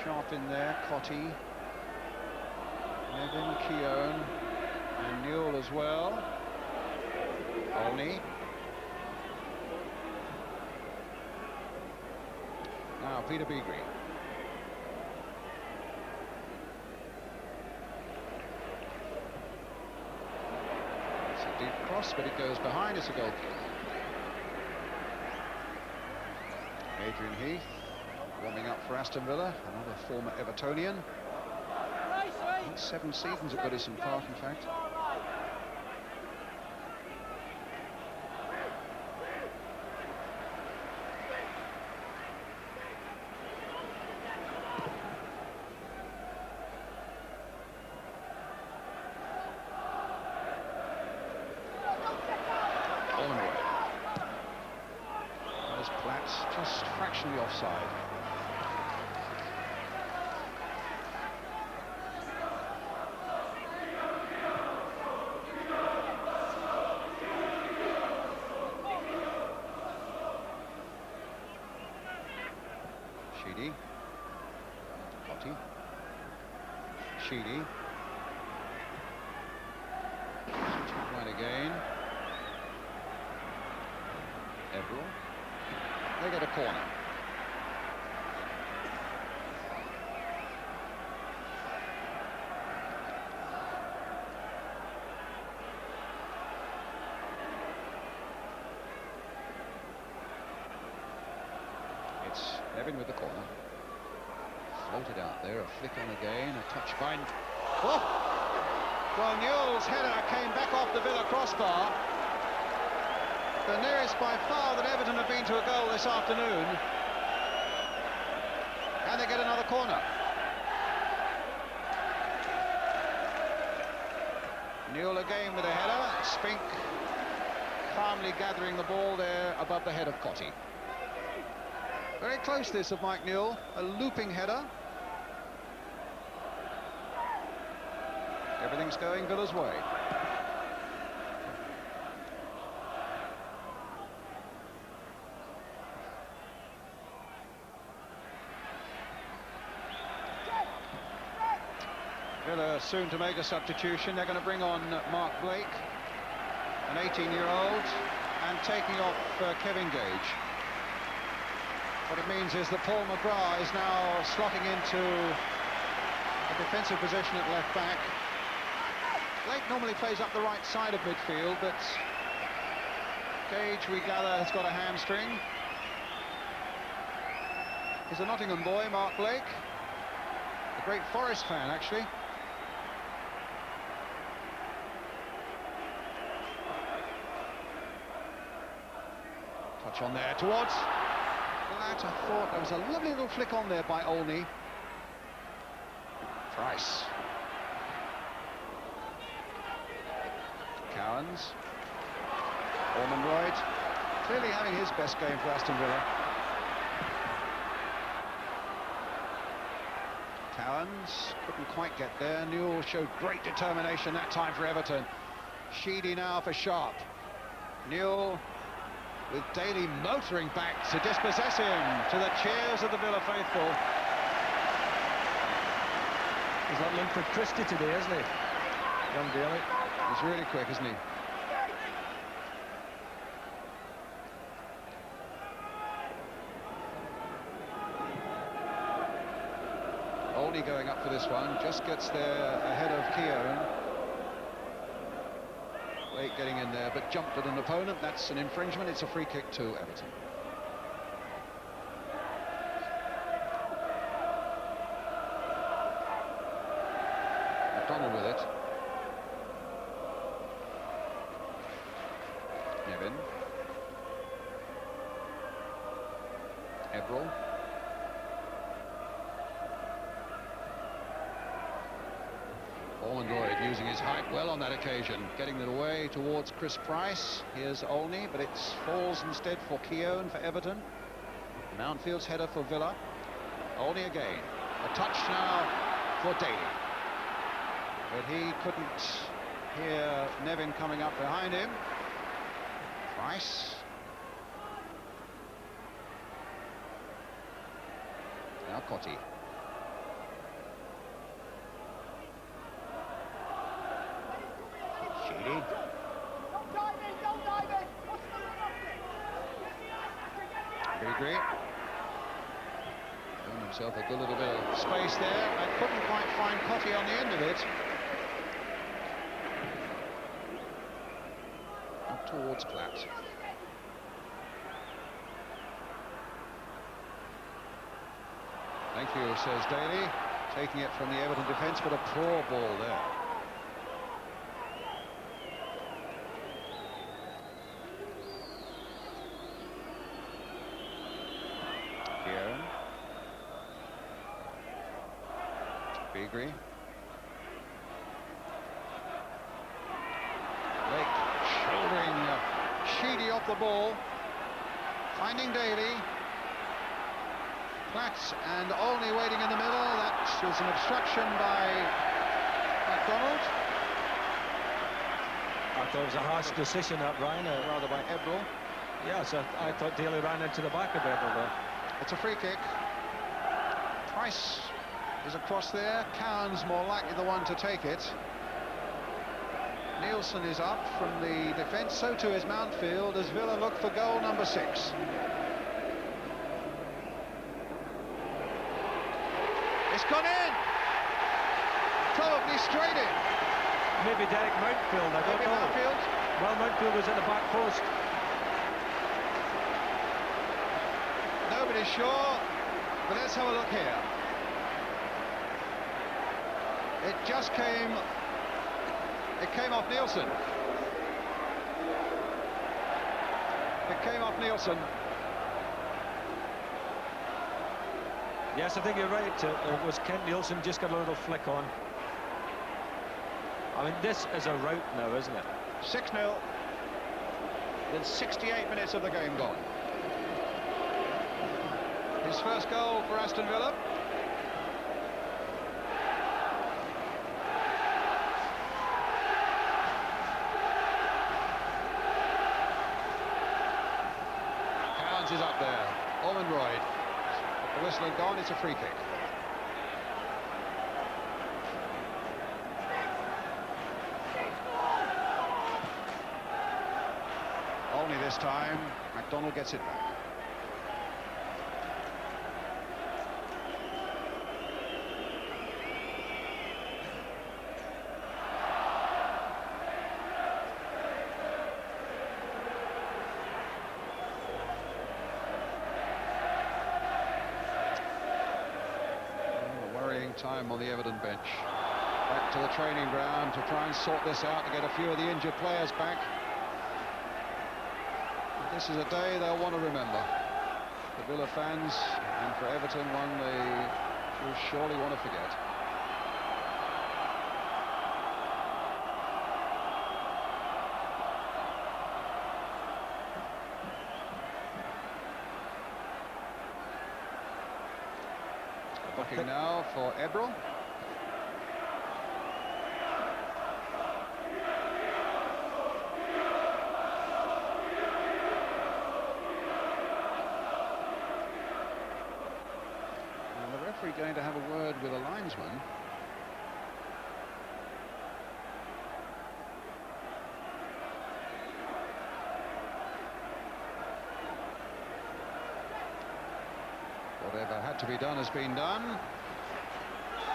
Sharp in there. Cottee. Nevin, Keown, and Newell as well. Olney. Now Peter Beagrie. It's a deep cross, but it goes behind. It's a goal kick. Heath warming up for Aston Villa, another former Evertonian. I think 7 seasons at Goodison Park, in fact. just fractionally offside. Sheedy. Cottee. Sheedy. Line again. Ebbrell. They get a corner. It's Nevin with the corner. Floated out there, a flick on again, a touch by... Oh! Well, Newell's header came back off the Villa crossbar. The nearest by far that Everton have been to a goal this afternoon. And they get another corner. Newell again with a header. Spink calmly gathering the ball there above the head of Cottee. Very close this of Mike Newell, a looping header. Everything's going Villa's way. Villa soon to make a substitution. They're going to bring on Mark Blake, an 18-year-old, and taking off Kevin Gage. What it means is that Paul McGrath is now slotting into a defensive position at left back. Blake normally plays up the right side of midfield, but Gage, we gather, has got a hamstring. He's a Nottingham boy, Mark Blake. A great Forest fan, actually. Touch on there towards Platt. I thought there was a lovely little flick on there by Olney. Price. Cowans. Ormondroyd. Clearly having his best game for Aston Villa. Cowans couldn't quite get there. Newell showed great determination that time for Everton. Sheedy now for Sharp. Newell with Daley motoring back to dispossess him, to the cheers of the Villa faithful. He's not linked for Christie today, isn't he? Young Daley. He's really quick, isn't he? Olney going up for this one, just gets there ahead of Keown. Late getting in there, but jumped at an opponent. That's an infringement. It's a free kick to Everton. McDonald with it. Nevin. Ebbrell. Ormondroyd using his height well on that occasion, getting it away towards Chris Price. Here's Olney, but it falls instead for Keown for Everton. Mountfield's header for Villa. Olney again. A touch now for Daley. But he couldn't hear Nevin coming up behind him. Price. Now Cottee. Sheedy. Beagrie. Found himself a good little bit of space there. I couldn't quite find Cottee on the end of it. Up towards Platt. Thank you, says Daley, taking it from the Everton defence, but a poor ball there. Keown. Beagrie. Blake shouldering Sheedy off the ball, finding Daley. Platt and Olney waiting in the middle. That was an obstruction by McDonald. I thought it was a harsh decision that Ryan, rather by Ebbrell. Yes, I thought Daley ran into the back of Ebbrell there. It's a free kick. Price is across there. Cowans more likely the one to take it. Nielsen is up from the defence, so too is Mountfield as Villa look for goal number 6. It's gone in! Probably straight in. Maybe Derek Mountfield, I don't know. Mountfield? Well, Mountfield was at the back post. Nobody's sure, but let's have a look here. It just came... It came off Nielsen. It came off Nielsen. Yes, I think you're right. It was Kent Nielsen, just got a little flick on. I mean, this is a rout now, isn't it? 6-0. With 68 minutes of the game gone. His first goal for Aston Villa. Cowans is up there. Ormondroyd. The whistle had gone, it's a free kick. Olney this time. McDonald gets it back. Time on the Everton bench. Back to the training ground to try and sort this out, to get a few of the injured players back. This is a day they'll want to remember. The Villa fans, and for Everton, one they will surely want to forget. Looking now for Ebbrell. And the referee going to have a word with a linesman. Whatever had to be done has been done.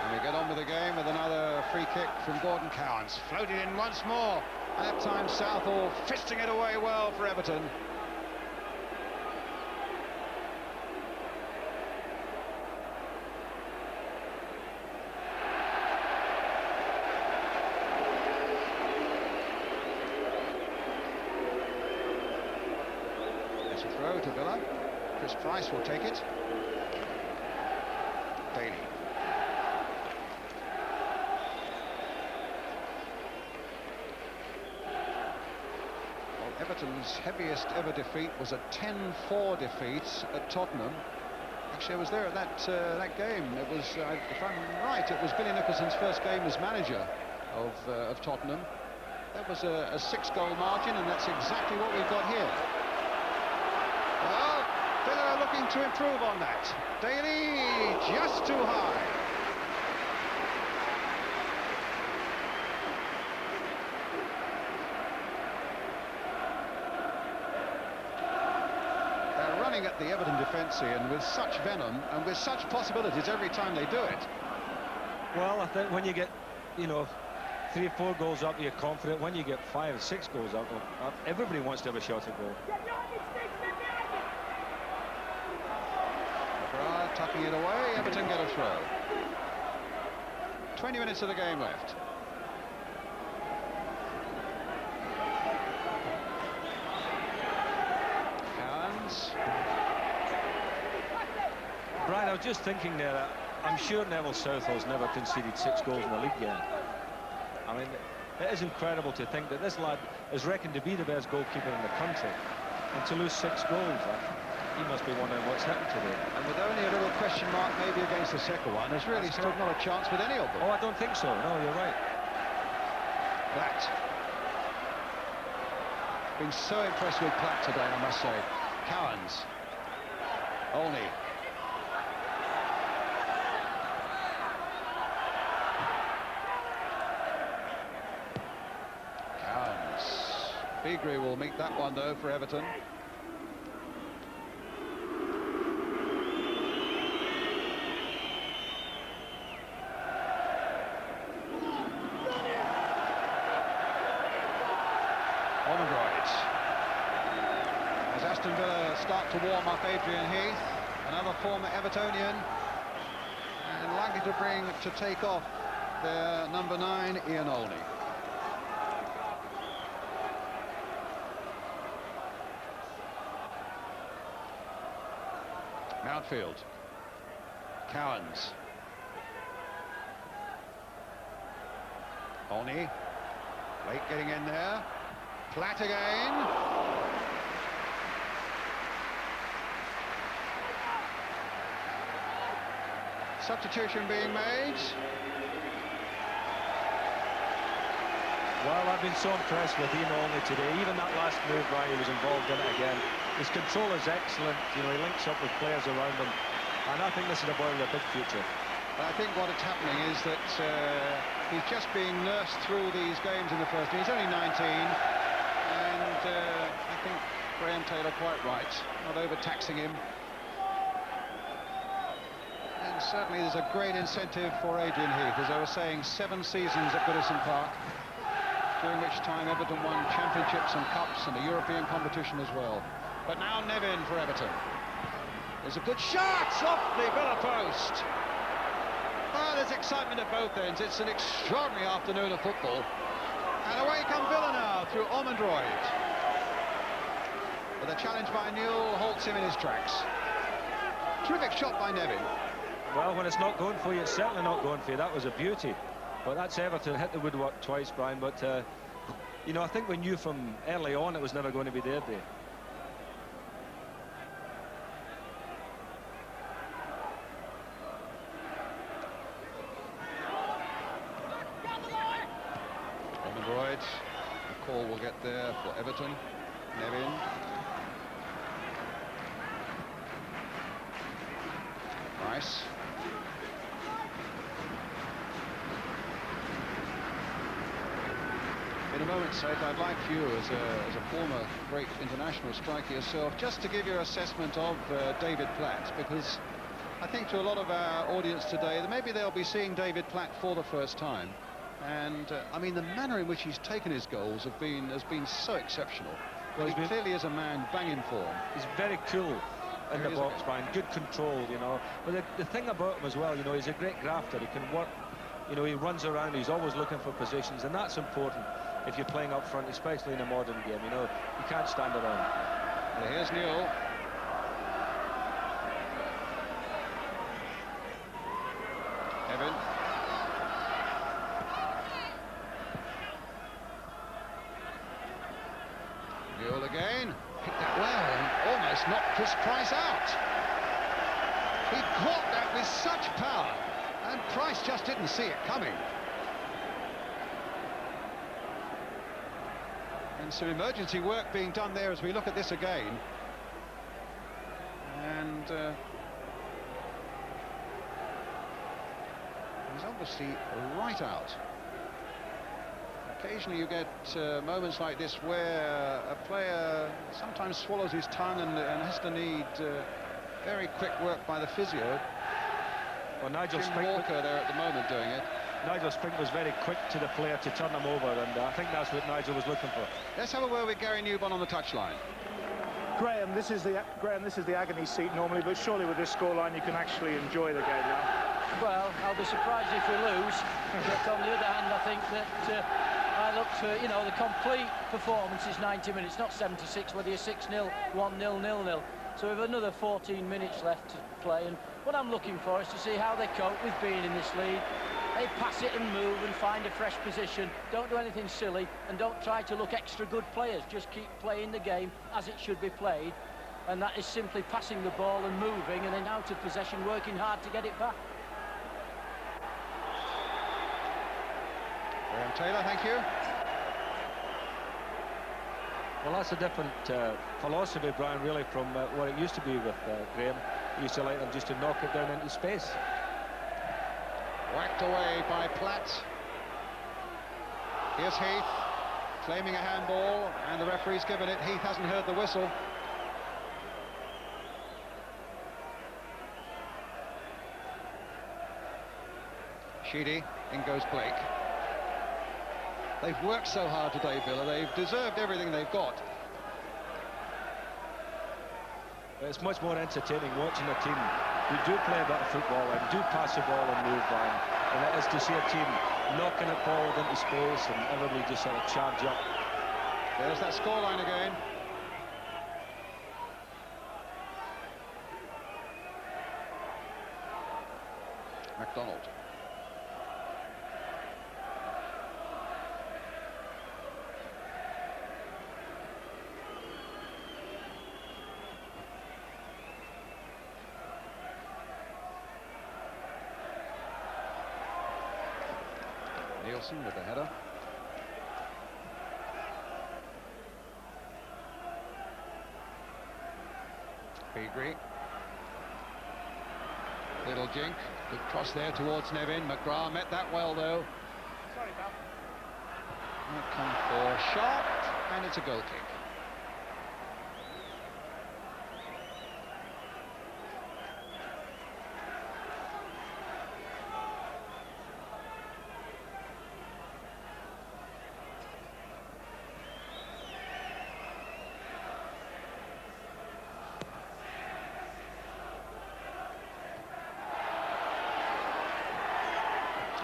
And we get on with the game with another free kick from Gordon Cowans. Floated in once more. And that time Southall fisting it away well for Everton. It's a throw to Villa. Price will take it. Daley. Well, Everton's heaviest ever defeat was a 10-4 defeat at Tottenham. Actually, I was there at that game. It was, if I'm right, it was Billy Nicholson's first game as manager of Tottenham. That was a 6-goal margin, and that's exactly what we've got here. Well, Villa are looking to improve on that. Daley just too high. They're running at the Everton defence here, and with such venom and with such possibilities every time they do it. Well, I think when you get, you know, 3 or 4 goals up, you're confident. When you get 5 or 6 goals up, everybody wants to have a shot at goal. McGrath tucking it away. Everton get a throw. 20 minutes of the game left. Cowans. Brian, I was just thinking there, I'm sure Neville Southall's never conceded 6 goals in a league game. I mean, it is incredible to think that this lad is reckoned to be the best goalkeeper in the country, and to lose 6 goals, he must be wondering what's happened today. And with only a little question mark maybe against the second one. There's really still not a chance with any of them. Oh, I don't think so. No, you're right. Platt. Been so impressed with Platt today, I must say. Cowans. Olney. Cowans. Beagrie will meet that one, though, for Everton. Ormondroyd. As Aston Villa start to warm up Adrian Heath, another former Evertonian, and likely to take off their number 9, Ian Olney. Mountfield. Cowans. Olney. Late getting in there. Platt again. Substitution being made. Well, I've been so impressed with Ian Olney today. Even that last move, right, he was involved in it again. His control is excellent. You know, he links up with players around him. And I think this is a boy with a big future. I think what it's happening is that he's just being nursed through these games in the first team. He's only 19. And I think Graham Taylor quite right, not overtaxing him. And certainly there's a great incentive for Adrian Heath. As I was saying, 7 seasons at Goodison Park, during which time Everton won championships and cups and a European competition as well. But now Nevin for Everton. There's a good shot off the Villa post. Oh, there's excitement at both ends. It's an extraordinary afternoon of football. And away come Villa now through Ormondroyd. But the challenge by Newell halts him in his tracks. Terrific shot by Nevin. Well, when it's not going for you, it's certainly not going for you. That was a beauty. But that's Everton, hit the woodwork twice, Brian. But, you know, I think we knew from early on it was never going to be their day. Ormondroyd. McCall will get there for Everton. Nevin. Nice. In a moment's sake, I'd like you, as a former great international striker yourself, just to give your assessment of David Platt, because I think to a lot of our audience today, maybe they'll be seeing David Platt for the first time. And I mean, the manner in which he's taken his goals has been so exceptional. Well, he clearly is a man bang in form. He's very cool in the box, Brian. Good control, you know. But the thing about him as well, you know, he's a great grafter. He can work, you know, he runs around. He's always looking for positions, and that's important if you're playing up front, especially in a modern game. You know, you can't stand around. Well, here's Newell. Nevin. Newell again. Hit that well and almost knocked Chris Price out. He caught that with such power, and Price just didn't see it coming. And some emergency work being done there as we look at this again. And he's obviously right out. Occasionally you get moments like this where a player sometimes swallows his tongue and has to need very quick work by the physio. Well, Nigel Jim Spink Walker there at the moment doing it. Nigel Spink was very quick to the player to turn him over, and I think that's what Nigel was looking for. Let's have a word with Gary Newbon on the touchline. Graham, this is the agony seat normally, but surely with this scoreline you can actually enjoy the game now. Well, I'll be surprised if we lose. But on the other hand, I think that I look for, you know, the complete performance is 90 minutes, not 76, whether you're 6-0, 1-0, 0-0. So we've another 14 minutes left to play, and what I'm looking for is to see how they cope with being in this league. They pass it and move and find a fresh position. Don't do anything silly, and don't try to look extra good players. Just keep playing the game as it should be played. and that is simply passing the ball and moving, and then out of possession, working hard to get it back. Graham Taylor, thank you. Well, that's a different philosophy, Brian, really, from what it used to be with Graham. He used to like them just to knock it down into space. Whacked away by Platt. Here's Heath, claiming a handball, and the referee's given it. Heath hasn't heard the whistle. Sheedy, in goes Blake. They've worked so hard today, Villa. They've deserved everything they've got. It's much more entertaining watching a team who do play a bit of football and do pass the ball and move on, than it is to see a team knocking it forward into space and everybody just sort of charge up. There's that scoreline again. McDonald. Nielsen with the header. Beagrie. Little jink. Good cross there towards Nevin. McGrath met that well, though. Sorry, pal. Come for a shot, and it's a goal kick.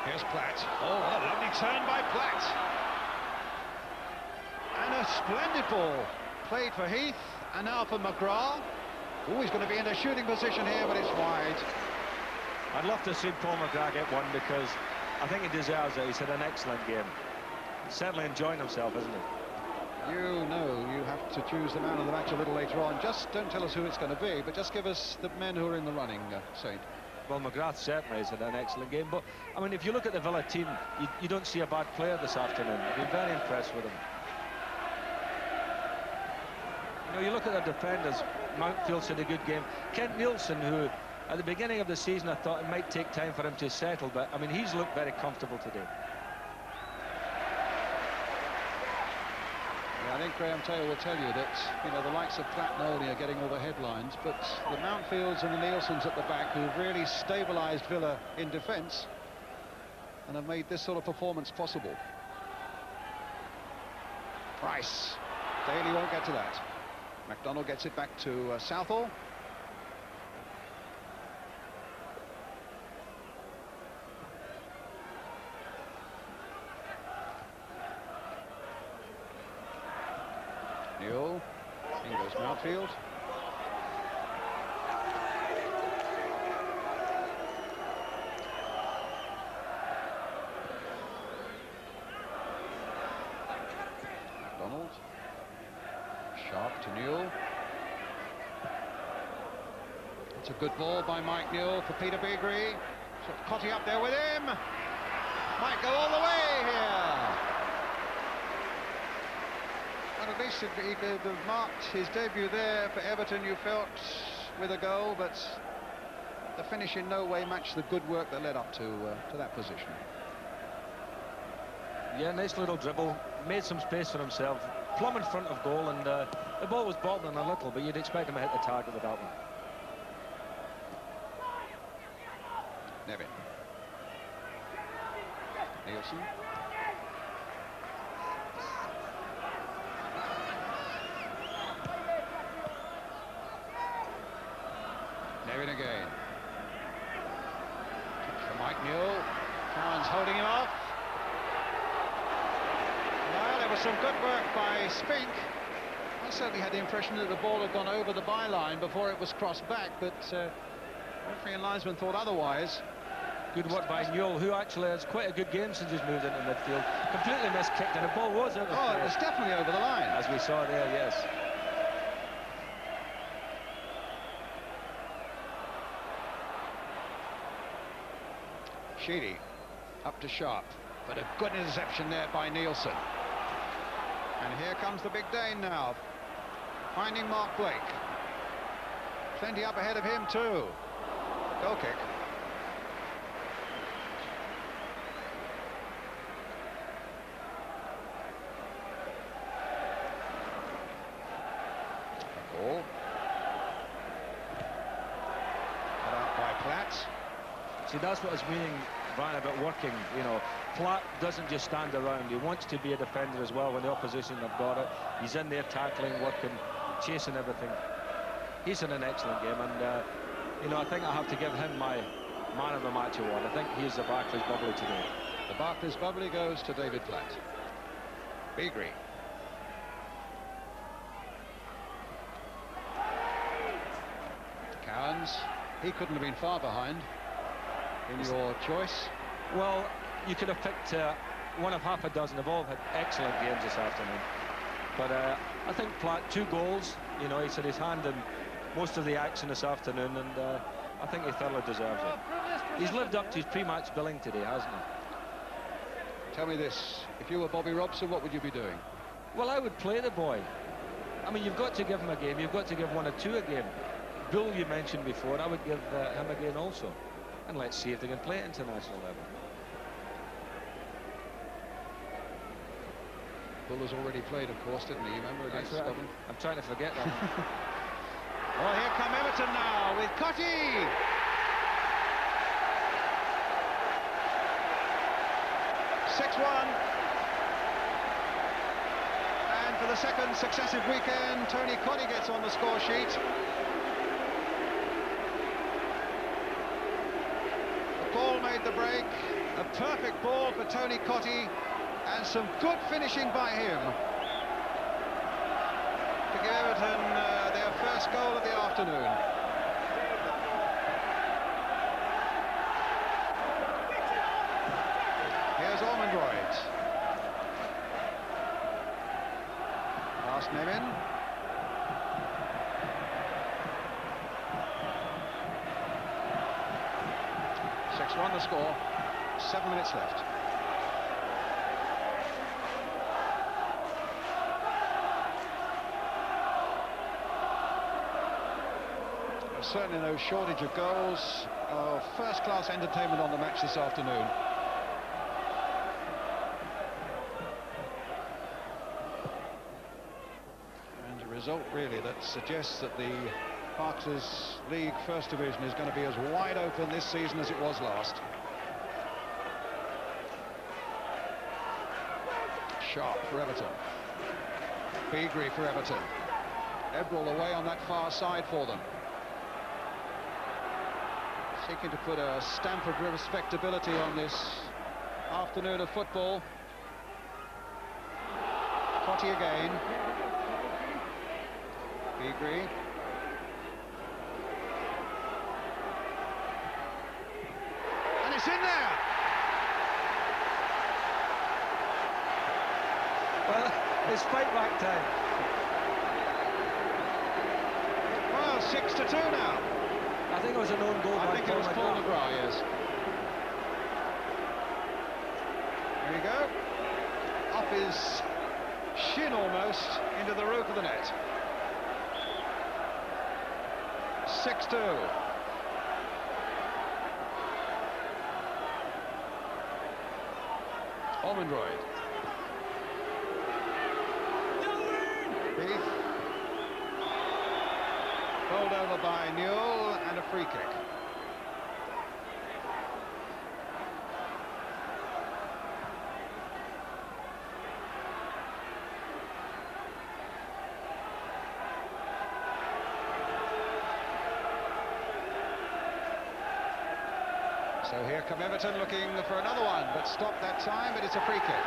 Here's Platt. Oh, what a lovely turn by Platt. And a splendid ball played for Heath, and now for McGrath. Oh, he's going to be in a shooting position here, but it's wide. I'd love to see Paul McGrath get one, because I think he deserves it. He's had an excellent game. He's certainly enjoying himself, isn't he? You know you have to choose the man of the match a little later on. Just don't tell us who it's going to be, but just give us the men who are in the running, Saint. Well, McGrath certainly has had an excellent game, but I mean, if you look at the Villa team, you don't see a bad player this afternoon. I've been very impressed with him. You know, you look at the defenders. Mountfield's had a good game. Kent Nielsen, who at the beginning of the season I thought it might take time for him to settle, but I mean, he's looked very comfortable today. I think Graham Taylor will tell you that, you know, the likes of Platt and Olney are getting all the headlines, but the Mountfields and the Nielsens at the back, who've really stabilised Villa in defence and have made this sort of performance possible. Price. Daley won't get to that. McDonald gets it back to Southall. Newell, in goes Mountfield. McDonald. Sharp to Newell. It's a good ball by Mike Newell for Peter Beagrie. Cottee up there with him. Might go all the way here. Well, at least he could have marked his debut there for Everton, you felt, with a goal, but the finish in no way matched the good work that led up to that position. Yeah, nice little dribble, made some space for himself, plumb in front of goal, and the ball was bobbling a little, but you'd expect him to hit the target with that one. Nevin. Nielsen. Nevin again. For Mike Newell. Cowans holding him off. Well, there was some good work by Spink. I certainly had the impression that the ball had gone over the byline before it was crossed back, but referee and linesman thought otherwise. Good work by Newell, who actually has quite a good game since he's moved into midfield. Completely miskicked, and the ball was out of play. It was definitely over the line. As we saw there, yes. Sheedy up to Sharp, but a good interception there by Nielsen. And here comes the big Dane now, finding Mark Blake. Plenty up ahead of him too. Goal kick. Ball. Cut out by Platt. See, that's what I was meaning, Brian, about working. You know, Platt doesn't just stand around. He wants to be a defender as well when the opposition have got it. He's in there tackling, working, chasing everything. He's in an excellent game, and you know, I think I have to give him my man of the match award. I think he's the Barclays Bubbly today. The Barclays Bubbly goes to David Platt. Beagrie. Cowans. He couldn't have been far behind in your choice. Well, you could have picked one of half a dozen. They've all had excellent games this afternoon. But I think Platt, 2 goals. You know, he's had his hand in most of the action this afternoon, and I think he thoroughly deserves it. He's lived up to his pre-match billing today, hasn't he? Tell me this, if you were Bobby Robson, what would you be doing? Well, I would play the boy. I mean, you've got to give him a game. You've got to give 1 or 2 a game. Bull, you mentioned before, I would give him a game also. And let's see if they can play at international level. Bull has already played, of course, didn't he? Remember against Scotland? I'm trying to forget that. Well, here come Everton now with Cottee. And for the second successive weekend, Tony Cottee gets on the score sheet. The ball made the break. A perfect ball for Tony Cottee, and some good finishing by him to give Everton their first goal of the afternoon. Here's Ormondroyd. Past Nevin. Won the score. 7 minutes left. There's certainly no shortage of goals. First-class entertainment on the match this afternoon. And a result really that suggests that the Barclays League First Division is going to be as wide open this season as it was last. Sharp for Everton. Beagrie for Everton. Ebbrell away on that far side for them. Seeking to put a stamp of respectability on this afternoon of football. Cottee again. Beagrie. It's in there. Well, it's fight back time. Well, 6-2 now. I think it was an own goal. I think it was Paul McGrath, yes. There you go. Off his shin almost into the roof of the net. 6-2. Olney. Heath. Bowled over by Newell, and a free kick. So here come Everton looking for another one, but stopped that time, but it's a free kick.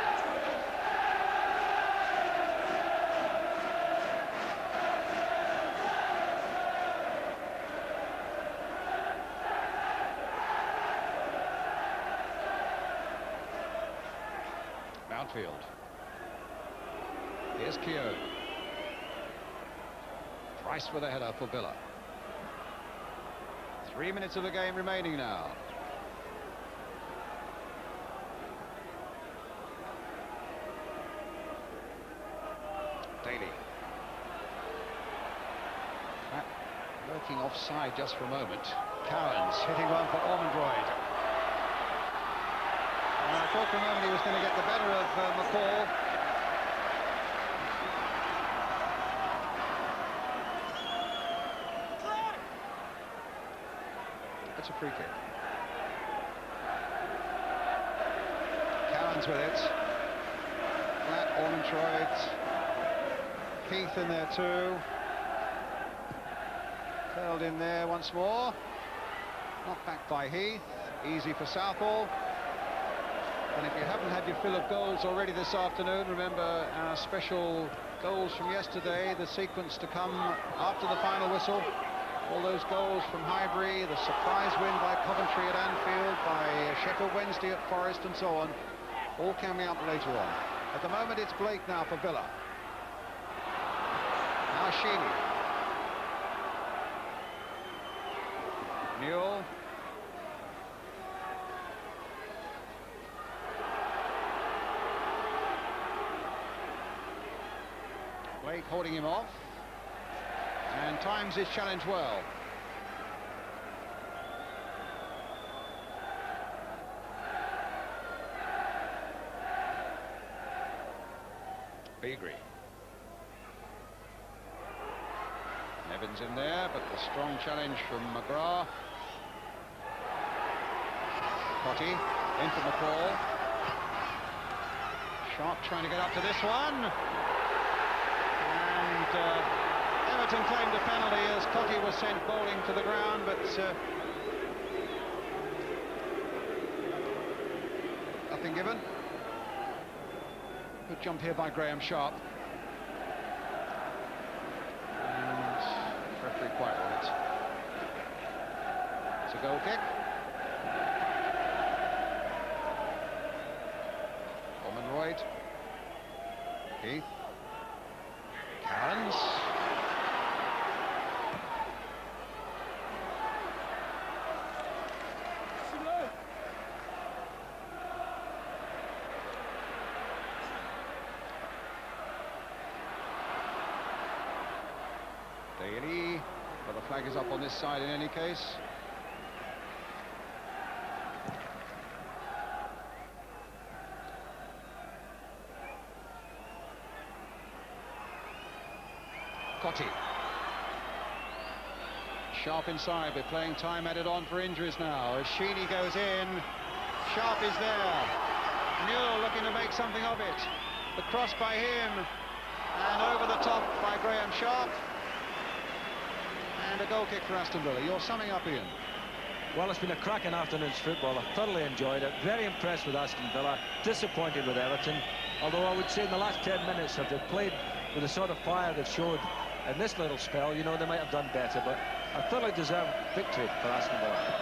Mountfield. Here's Keown. Price with a header for Villa. 3 minutes of the game remaining now. offside just for a moment. Cowans hitting one for Ormondroyd. I thought for a moment he was going to get the better of McCall. It's a free kick. Cowans with it. Platt, Olney, Heath in there too. Curled in there once more. Knocked back by Heath. Easy for Southall. And if you haven't had your fill of goals already this afternoon, remember our special goals from yesterday, the sequence to come after the final whistle. All those goals from Highbury, the surprise win by Coventry at Anfield, by Sheffield Wednesday at Forest and so on, all coming up later on. At the moment it's Blake now for Villa. Now Sheedy. Newell. Blake holding him off, and times his challenge well. Beagrie. Nevin's in there, but the strong challenge from McGrath. Cottee in for McCall. Sharp trying to get up to this one. Everton claimed a penalty as Cottee was sent bowling to the ground, but nothing given. Good jump here by Graham Sharp. And referee quiet on it. It's a goal kick. Ormondroyd. Heath. Cowans. Daley, but the flag is up on this side in any case. Cottee. Sharp inside, we're playing time added on for injuries now. As Sheedy goes in, Sharp is there. Newell looking to make something of it. The cross by him, and over the top by Graham Sharp. And a goal kick for Aston Villa. You're summing up, Ian. Well, it's been a cracking afternoon's football. I thoroughly enjoyed it. Very impressed with Aston Villa. Disappointed with Everton. Although I would say in the last 10 minutes, if they've played with the sort of fire they've showed in this little spell, you know, they might have done better. But a thoroughly deserved victory for Aston Villa.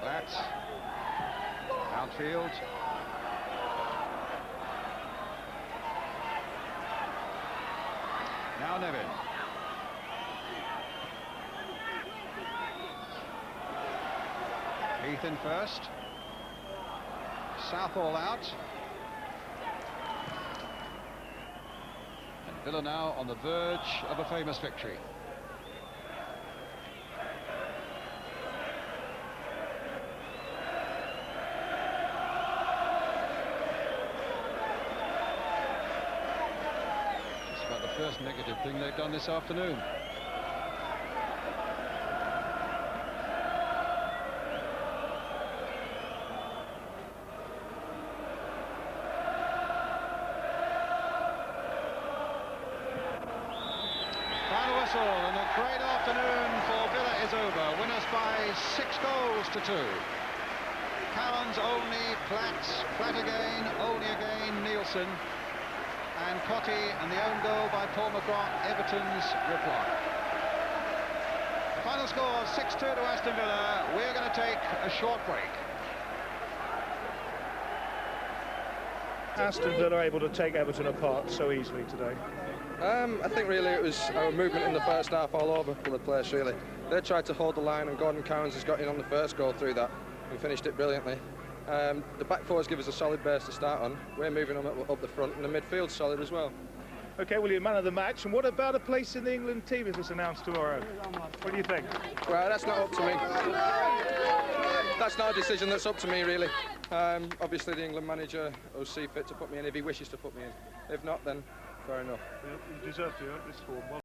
Platt. Mountfield. Now Nevin. Heath in first. Southall out. And Villa now on the verge of a famous victory. First negative thing they've done this afternoon. Final whistle, and a great afternoon for Villa is over. Winners by 6 goals to 2. Cowans, Olney, Platt again, Olney again, Nielsen. And Cottee, and the own goal by Paul McGrath, Everton's reply. The final score of 6-2 to Aston Villa. We're going to take a short break. Aston Villa are able to take Everton apart so easily today. I think really it was our movement in the first half all over from the players, really. They tried to hold the line, and Gordon Cowans has got in on the first goal through that and finished it brilliantly. The back fours give us a solid base to start on. We're moving them up the front, and the midfield's solid as well. OK, well, you're man of the match. And what about a place in the England team if it's announced tomorrow? What do you think? Well, that's not up to me. That's not a decision that's up to me, really. Obviously, the England manager will see fit to put me in if he wishes to put me in. If not, then fair enough. Yeah, you deserve to, this form.